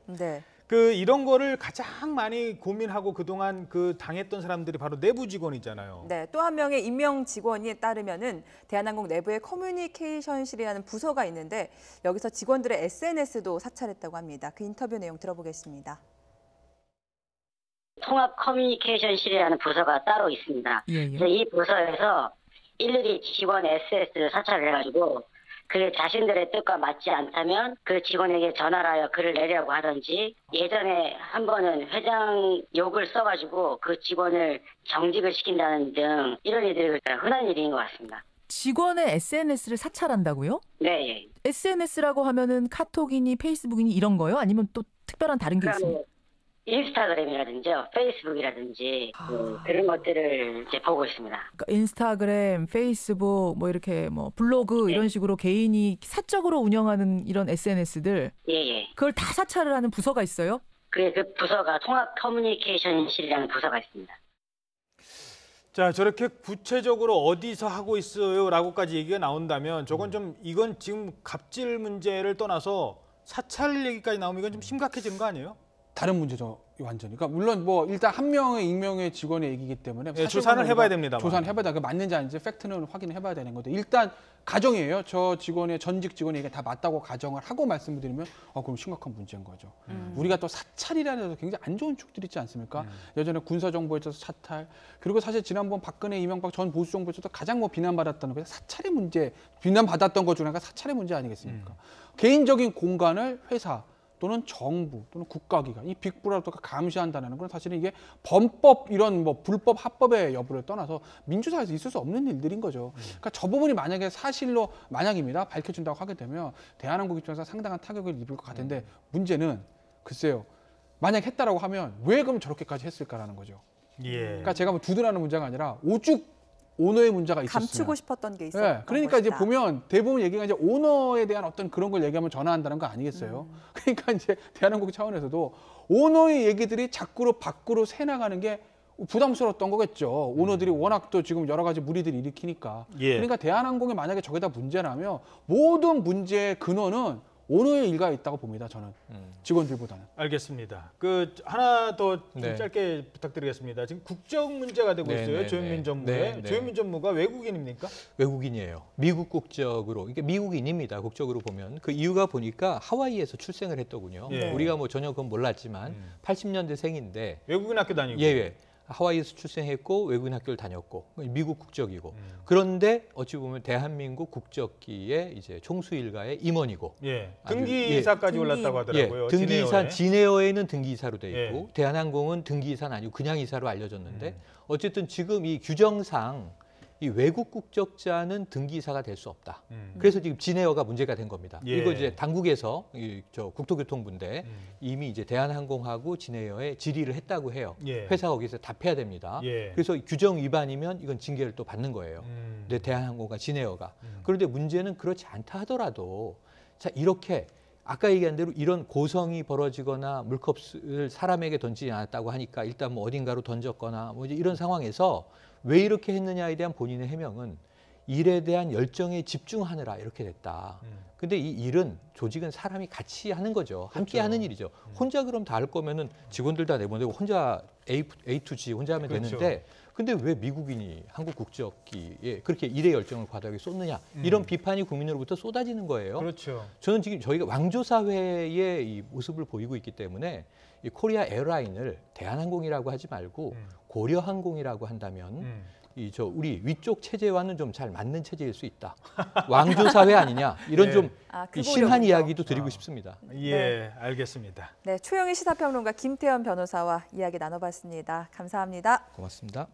Speaker 1: 그 이런 거를 가장 많이 고민하고 그동안 그 당했던 사람들이 바로 내부 직원이잖아요.
Speaker 2: 네, 또 한 명의 임명 직원에 따르면은 대한항공 내부에 커뮤니케이션실이라는 부서가 있는데 여기서 직원들의 SNS도 사찰했다고 합니다. 그 인터뷰 내용 들어보겠습니다.
Speaker 10: 통합 커뮤니케이션실이라는 부서가 따로 있습니다. 그래서 이 부서에서
Speaker 11: 일일이 직원 SNS를 사찰해가지고 그게 자신들의 뜻과 맞지 않다면 그 직원에게 전화를 하여 글을 내려고 하든지, 예전에 한 번은 회장 욕을 써가지고 그 직원을 정직을 시킨다는 등 이런 일들이 흔한 일인 것 같습니다.
Speaker 12: 직원의 SNS를 사찰한다고요?
Speaker 11: 네.
Speaker 12: SNS라고 하면은 카톡이니 페이스북이니 이런 거요? 아니면 또 특별한 다른 게 있습니까?
Speaker 11: 인스타그램이라든지 페이스북이라든지 그런 것들을 이제 보고 있습니다.
Speaker 12: 그러니까 인스타그램, 페이스북, 뭐 이렇게 뭐 블로그 이런 식으로 개인이 사적으로 운영하는 이런 SNS들, 그걸 다 사찰을 하는 부서가 있어요?
Speaker 11: 그 부서가 통합 커뮤니케이션실이라는 부서가 있습니다.
Speaker 1: 자, 저렇게 구체적으로 어디서 하고 있어요라고까지 얘기가 나온다면 저건 좀, 이건 지금 갑질 문제를 떠나서 사찰 얘기까지 나오면 이건 좀 심각해지는 거 아니에요?
Speaker 3: 다른 문제죠, 완전히. 그러니까 물론 뭐 일단 한 명의 익명의 직원의 얘기이기 때문에
Speaker 1: 조사는 해봐야 됩니다.
Speaker 3: 조사는 해봐야 돼. 그 맞는지 아닌지 팩트는 확인을 해봐야 되는 건데, 일단 가정이에요. 저 직원의 전직 직원이 이게 다 맞다고 가정을 하고 말씀을 드리면 그럼 심각한 문제인 거죠. 우리가 또 사찰이라는 데서 굉장히 안 좋은 축들이 있지 않습니까? 예전에 군사정보에 있어서 사찰, 그리고 사실 지난번 박근혜, 이명박 전 보수정부에서도 가장 뭐 비난받았던 게 사찰의 문제, 비난받았던 것 중에 하나가 사찰의 문제 아니겠습니까? 개인적인 공간을 회사 또는 정부 또는 국가기관, 이 빅브라더가 감시한다는 건 사실은 이게 범법, 이런 뭐 불법 합법의 여부를 떠나서 민주사회에서 있을 수 없는 일들인 거죠. 그러니까 저 부분이 만약에 사실로 만약입니다 밝혀진다고 하게 되면 대한항공 입장에서 상당한 타격을 입을 것 같은데, 문제는 글쎄요, 만약 했다라고 하면 왜 그럼 저렇게까지 했을까라는 거죠. 그러니까 제가 뭐 두둔하는 문제가 아니라 오죽 오너의 문제가 있었어요.
Speaker 2: 감추고 싶었던 게 있었던
Speaker 3: 그러니까
Speaker 2: 것이다.
Speaker 3: 이제 보면 대부분 얘기가 이제 오너에 대한 어떤 그런 걸 얘기하면 전화한다는 거 아니겠어요? 그러니까 이제 대한항공 차원에서도 오너의 얘기들이 자꾸로 밖으로 새나가는 게 부담스러웠던 거겠죠. 오너들이 워낙 또 지금 여러 가지 무리들이 일으키니까. 그러니까 대한항공이 만약에 저게다 문제라면 모든 문제의 근원은 오너의 일가에 있다고 봅니다, 저는. 직원들보다는.
Speaker 1: 알겠습니다. 그 하나 더 짧게 부탁드리겠습니다. 지금 국적 문제가 되고 있어요. 조현민 전무의. 조현민 전무가 외국인입니까?
Speaker 4: 외국인이에요. 미국 국적으로. 그러니까 미국인입니다. 국적으로 보면. 그 이유가 보니까 하와이에서 출생을 했더군요. 우리가 뭐 전혀 그건 몰랐지만 80년대생인데
Speaker 1: 외국인 학교 다니고.
Speaker 4: 하와이에서 출생했고 외국인 학교를 다녔고 미국 국적이고 그런데 어찌 보면 대한민국 국적기의 이제 총수 일가의 임원이고
Speaker 1: 등기이사까지 올랐다고 하더라고요.
Speaker 4: 등기이사 진에어에는 등기이사로 돼 있고 대한항공은 등기이사는 아니고 그냥 이사로 알려졌는데 어쨌든 지금 이 규정상 이 외국 국적자는 등기이사가 될 수 없다. 그래서 지금 진에어가 문제가 된 겁니다. 이거 이제 당국에서 저 국토교통부인데 이미 이제 대한항공하고 진에어에 질의를 했다고 해요. 회사가 거기서 답해야 됩니다. 그래서 규정 위반이면 이건 징계를 또 받는 거예요. 근데 대한항공과 진에어가. 그런데 문제는 그렇지 않다 하더라도 자, 이렇게 아까 얘기한 대로 이런 고성이 벌어지거나 물컵을 사람에게 던지지 않았다고 하니까 일단 뭐 어딘가로 던졌거나 뭐 이제 이런 상황에서 왜 이렇게 했느냐에 대한 본인의 해명은 일에 대한 열정에 집중하느라 이렇게 됐다. 근데 이 일은 조직은 사람이 같이 하는 거죠. 함께 하는 일이죠. 혼자 그럼 다 할 거면은 직원들 다 내보내고 혼자 A to G 혼자 하면 되는데 근데 왜 미국인이 한국 국적기에 그렇게 일의 열정을 과도하게 쏟느냐. 이런 비판이 국민으로부터 쏟아지는 거예요. 저는 지금 저희가 왕조사회의 이 모습을 보이고 있기 때문에 이 코리아 에어라인을 대한항공이라고 하지 말고 고려항공이라고 한다면 우리 위쪽 체제와는 좀 잘 맞는 체제일 수 있다. 왕조사회 아니냐 이런 좀 심한 이야기도 드리고 싶습니다.
Speaker 1: 알겠습니다.
Speaker 2: 네, 최영희 시사평론가 김태현 변호사와 이야기 나눠봤습니다. 감사합니다.
Speaker 4: 고맙습니다.